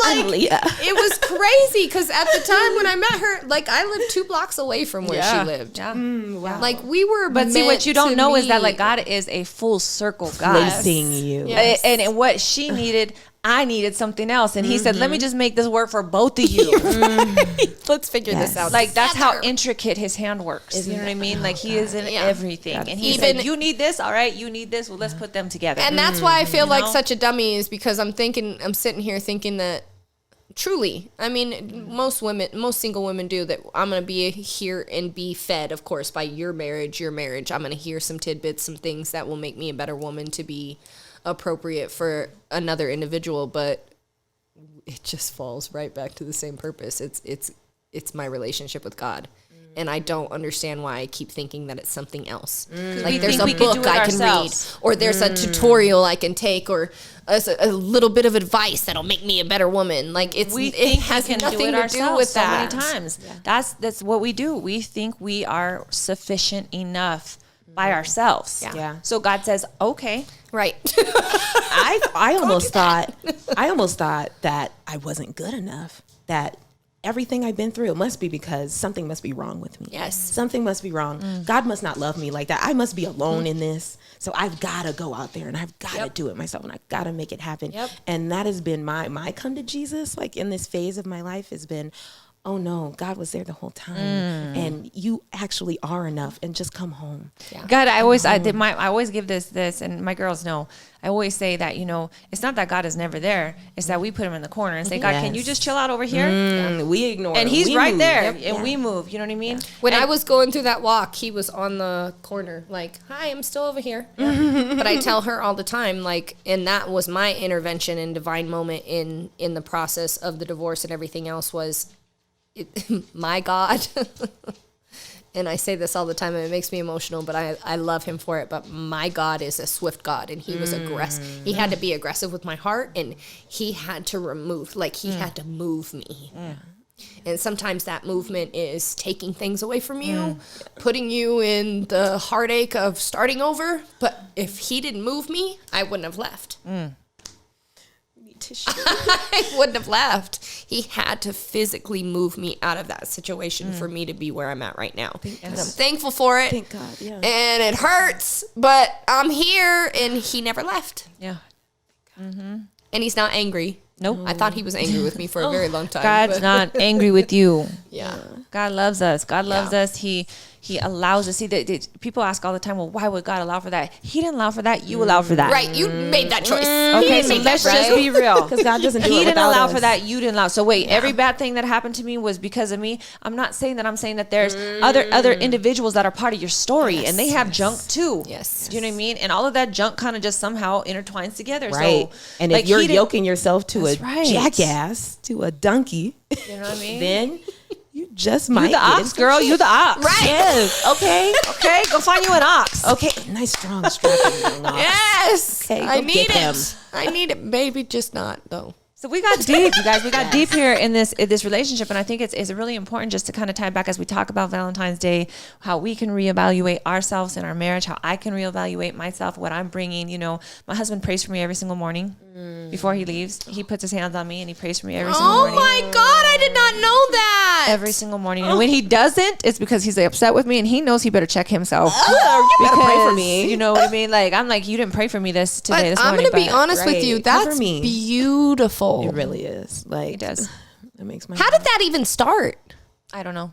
B: Like,
C: Lea.
B: it was crazy because at the time when I met her, like, I lived 2 blocks away from where she lived.
A: Yeah.
C: Wow.
B: Like, we were.
A: But see, what you don't know is that,
B: meet.
A: like, God is a full circle God.
C: Placing you.
B: Yes.
A: And what she needed, I needed something else. And he said, let me just make this work for both of you.
B: Let's figure this out.
A: Like, that's how
B: together.
A: intricate his hand works.
C: Isn't
A: you know what I mean?
C: it?
A: Like, he is in everything. And he
B: Even-
A: said, you need this. All right, you need this. Well, let's put them together.
B: And that's why I feel like
A: know?
B: such a dummy, is because I'm sitting here thinking that truly, I mean, most single women do that. I'm going to be here and be fed, of course, by your marriage. I'm going to hear some tidbits, some things that will make me a better woman to be appropriate for another individual. But it just falls right back to the same purpose. It's my relationship with God. And I don't understand why I keep thinking that it's something else. Like, there's a book I can read, or there's a tutorial I can take, or a little bit of advice that'll make me a better woman. Like, it has nothing to do with that.
A: So many times. That's what we do. We think we are sufficient enough by ourselves.
C: Yeah.
A: So God says, okay.
B: Right.
C: I almost thought that I wasn't good enough. That everything I've been through, it must be because something must be wrong with me.
B: Yes.
C: Something must be wrong. God must not love me like that. I must be alone in this. So I've got to go out there and I've got to do it myself, and I've got to make it happen.
B: Yep.
C: And that has been my come to Jesus, like, in this phase of my life, has been, oh no, God was there the whole time, and you actually are enough, and just come home.
B: Yeah.
A: God, I always give this, and my girls know. I always say that, you know, it's not that God is never there. It's that we put him in the corner and say, God, can you just chill out over here?
C: We ignore
A: And
C: him.
A: he's
C: We
A: right
C: move.
A: there,
C: Yep.
A: and we move. You know what I mean?
B: When I was going through that walk, he was on the corner, like, hi, I'm still over here. But I tell her all the time, like, and that was my intervention and divine moment in the process of the divorce and everything else was, my God. And I say this all the time, and it makes me emotional, but I love him for it. But my God is a swift God, and he was aggressive. He had to be aggressive with my heart, and he had to he had to move me. And sometimes that movement is taking things away from you, putting you in the heartache of starting over. But if he didn't move me, I wouldn't have left. I wouldn't have left. He had to physically move me out of that situation for me to be where I'm at right now. And I'm thankful for it.
C: Thank God, yeah.
B: And it hurts, but I'm here, and he never left.
A: Yeah.
B: And he's not angry.
A: Nope.
B: I thought he was angry with me for a very long time.
A: God's
B: but-
A: not angry with you.
B: Yeah.
A: God loves us. God loves us. He allows us. See, people ask all the time, well, why would God allow for that? He didn't allow for that. You allowed for that.
B: Right. You made that choice.
A: Okay, so let's just be real.
C: Because God doesn't do it
A: He didn't
C: without
A: allow
C: us.
A: for that. You didn't allow. So wait, every bad thing that happened to me was because of me. I'm not saying that. I'm saying that there's other individuals that are part of your story, and they have junk too.
B: Yes.
A: Do you know what I mean? And all of that junk kind of just somehow intertwines together.
C: Right.
A: So,
C: And
A: like,
C: if you're
A: he didn't-
C: yoking yourself to a
A: That's right.
C: jackass, to a donkey,
A: you know what I mean?
C: then you just might
A: You the
C: get
A: ox,
C: into
A: girl.
C: shit.
A: You the ox.
B: Right.
C: Yes. Okay.
A: Okay, go find you an ox.
C: Okay. Nice, strong, strapping young ox.
B: Yes.
C: Okay,
B: I
C: go
B: need
C: get him.
B: it. I need it. Maybe just not though.
A: So we got deep, you guys. We got deep here in this relationship, and I think it's really important just to kind of tie back as we talk about Valentine's Day, how we can reevaluate ourselves in our marriage, how I can reevaluate myself, what I'm bringing. You know, my husband prays for me every single morning before he leaves. He puts his hands on me and he prays for me every single morning.
B: Oh my God, I did not know that.
A: Every single morning, and when he doesn't, it's because he's upset with me, and he knows he better check himself.
C: Oh, you better pray for
A: Because,
C: me.
A: You know what I mean? Like I'm like, you didn't pray for me this
B: But I'm
A: morning.
B: going to be
A: but
B: honest with you.
C: right, cover
B: That's
C: me.
B: beautiful.
C: It really is. Like,
A: It does.
C: It makes my
B: How did that even start?
A: I don't know.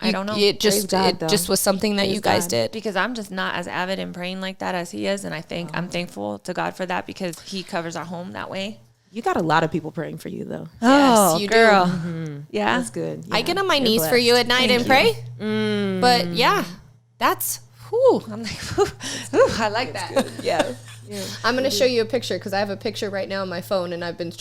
A: I don't know.
B: It just
C: Praise God,
B: it
C: though.
B: just was something that
C: Praise
B: you guys
C: God.
B: did.
A: Because I'm just not as avid in praying like that as he is, and I'm thankful to God for that because he covers our home that way.
C: You got a lot of people praying for you, though.
A: Oh,
B: you do.
A: girl. Yeah.
C: That's good.
B: I
C: Yeah,
B: get on my
C: you're
B: knees for you at night and pray. But yeah, that's whew.
A: I'm like, whew, I like that.
C: Yeah.
B: I'm going to show you a picture because I have a picture right now on my phone and I've been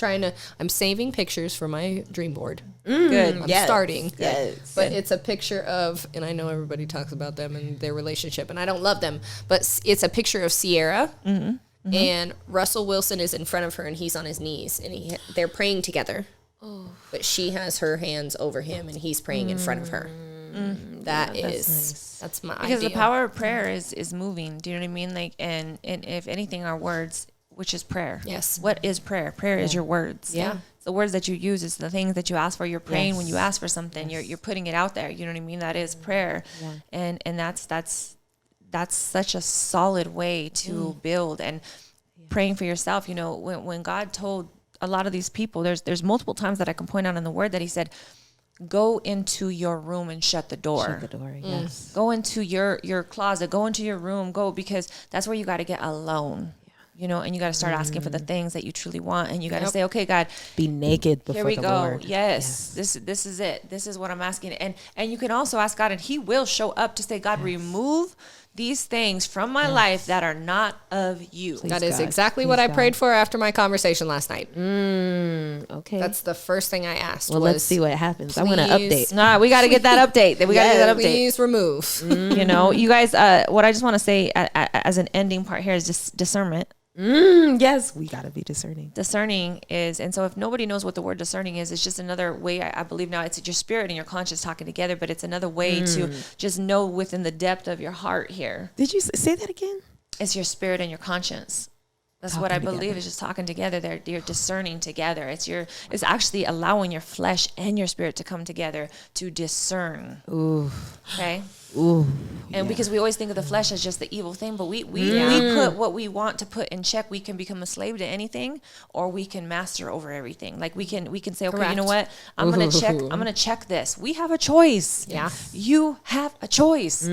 B: I'm saving pictures for my dream board.
A: Good.
B: I'm
C: Yes.
B: starting.
C: Yes.
B: But it's a picture of, and I know everybody talks about them and their relationship, and I don't love them, but it's a picture of Sierra, and Russell Wilson is in front of her, and he's on his knees, and they're praying together. But she has her hands over him, and he's praying in front of her. That's my
A: Because
B: idea.
A: the power of prayer is moving. Do you know what I mean? Like, and if anything, our words, which is prayer.
B: Yes.
A: What is prayer? Prayer is your words.
B: Yeah.
A: It's the words that you use. It's the things that you ask for. You're praying when you ask for something. You're putting it out there. You know what I mean? That is prayer. And that's such a solid way to build. And praying for yourself. You know, when God told a lot of these people, there's multiple times that I can point out in the word that he said, go into your room and shut the door.
C: Shut the door. Yes.
A: Go into your closet, go into your room, because that's where you got to get alone. You know, and you got to start asking for the things that you truly want, and you got to say, okay, God,
C: Be naked before
A: here we
C: the
A: go.
C: Lord.
A: Yes. This is it. This is what I'm asking. And you can also ask God, and he will show up to say, God, remove these things from my life that are not of you.
B: That is
C: God.
B: exactly
C: Please
B: what I
C: God.
B: prayed for after my conversation last night.
C: Okay.
B: That's the first thing I asked.
C: well,
B: was,
C: let's see what happens. I want to
B: please-
C: update.
A: Nah, we got to get that update. We got to get that update.
B: Please remove.
A: You know, you guys, what I just want to say as an ending part here is just discernment.
C: Yes, we got to be discerning.
A: Discerning is, and so if nobody knows what the word discerning is, it's just another way, I believe now, it's your spirit and your conscience talking together, but it's another way to just know within the depth of your heart here.
C: Did you say that again?
A: It's your spirit and your conscience. That's what I believe is just talking together. You're discerning together. It's actually allowing your flesh and your spirit to come together to discern.
C: Ooh.
A: Okay.
C: Ooh.
A: And because we always think of the flesh as just the evil thing, but we put what we want to put in check. We can become a slave to anything, or we can master over everything. Like we can say, okay, you know what? I'm gonna check this. We have a choice.
B: Yeah.
A: You have a choice.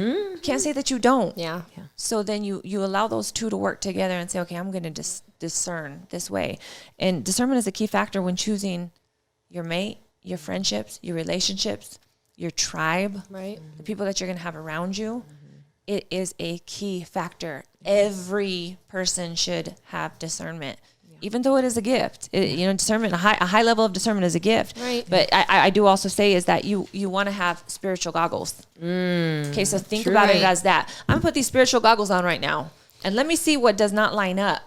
A: Can't say that you don't.
B: Yeah.
A: So then you allow those two to work together and say, okay, I'm gonna discern this way. And discernment is a key factor when choosing your mate, your friendships, your relationships, your tribe,
B: Right.
A: the people that you're going to have around you. It is a key factor. Every person should have discernment, even though it is a gift. Discernment, a high level of discernment is a gift.
B: Right.
A: But I do also say is that you want to have spiritual goggles. Okay, so think about it
B: Right.
A: as that. I'm going to put these spiritual goggles on right now, and let me see what does not line up.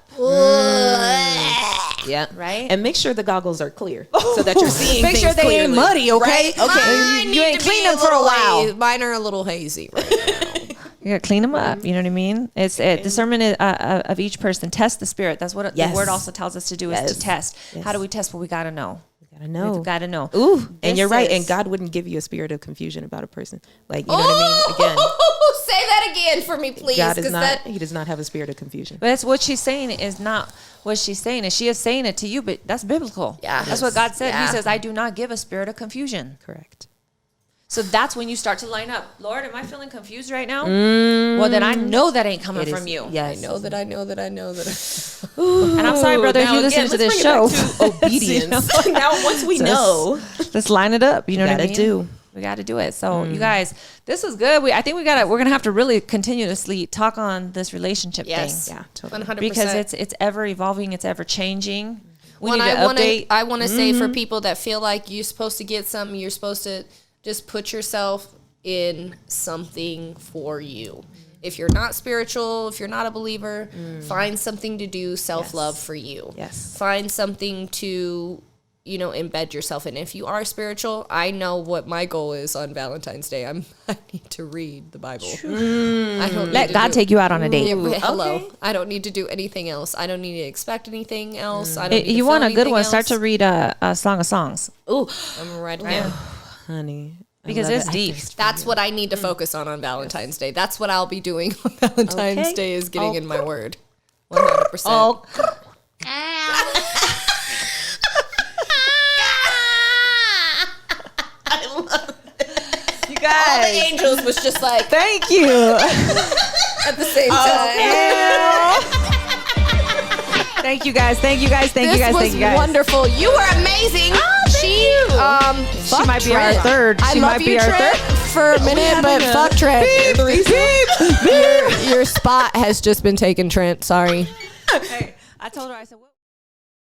C: Yeah.
A: Right?
C: And make sure the goggles are clear so that you're seeing
A: Make
C: things
A: sure they ain't
C: clearly.
A: muddy, okay?
C: Right? Okay.
B: Mine
A: You
B: need
A: ain't
B: to be
A: cleaned them for a
B: little
A: while.
B: hazy. Mine are a little hazy right now.
A: You gotta clean them up. You know what I mean? It's discernment of each person. Test the spirit. That's what
C: Yes.
A: the word also tells us to do is
C: Yes.
A: to test.
C: Yes.
A: How do we test? Well, we gotta know.
C: Gotta know.
A: We've gotta know.
C: Ooh.
A: This
C: And you're right.
A: is-
C: And God wouldn't give you a spirit of confusion about a person. Like, you know what I mean? Again,
B: Say that again for me, please.
C: God is
B: 'cause
C: not, he does not have a spirit of confusion.
A: But that's what she's saying is not what she's saying. Is she is saying it to you, but that's biblical.
B: Yeah.
A: That's what God said.
B: Yeah.
A: He says, I do not give a spirit of confusion.
C: Correct.
A: So that's when you start to line up. Lord, am I feeling confused right now? Well, then I know that ain't coming from you.
C: Yes.
D: I know that.
A: And I'm sorry, brother, if you listen to this show.
C: Obedience. Now, once we know,
A: let's line it up. You know what I
C: gotta
A: mean? We got to do it. So you guys, this was good. I think we're going to have to really continuously talk on this relationship thing.
C: yeah, totally.
B: 100%.
A: Because it's ever evolving. It's ever changing. We
B: When
A: need to update.
B: I want to say for people that feel like you're supposed to get something, you're supposed to just put yourself in something for you. If you're not spiritual, if you're not a believer, find something to do self-love for you.
C: Yes.
B: Find something to, embed yourself in. If you are spiritual, I know what my goal is on Valentine's Day. I need to read the Bible. I don't
A: Let God take you out on a date.
B: Hello.
C: Okay.
B: I don't need to do anything else. I don't need to expect anything else. I don't need to
A: You
B: feel
A: want a good
B: anything
A: one?
B: else.
A: Start to read a Song of Songs.
C: Ooh,
B: I'm right now.
C: honey. I
A: Because
C: love
A: it's
C: it. I
A: deep.
C: thirst for
B: That's
C: you.
B: what I need to focus on Valentine's Day. That's what I'll be doing on Valentine's
C: Okay.
B: Day is getting in my word. 100%.
A: Oh, you
B: All the
A: guys.
B: angels was just like
A: Thank you.
B: at the same time.
A: Thank you guys. Thank you guys. Thank you guys.
B: This
A: Thank you guys.
B: was wonderful. You were amazing. She
A: might be our third.
B: I
A: She
B: love
A: might
B: you,
A: be our
B: Trent,
A: third.
B: for a minute, but fuck Trent. Your spot has just been taken, Trent. Sorry.
A: Hey, I told her, I said,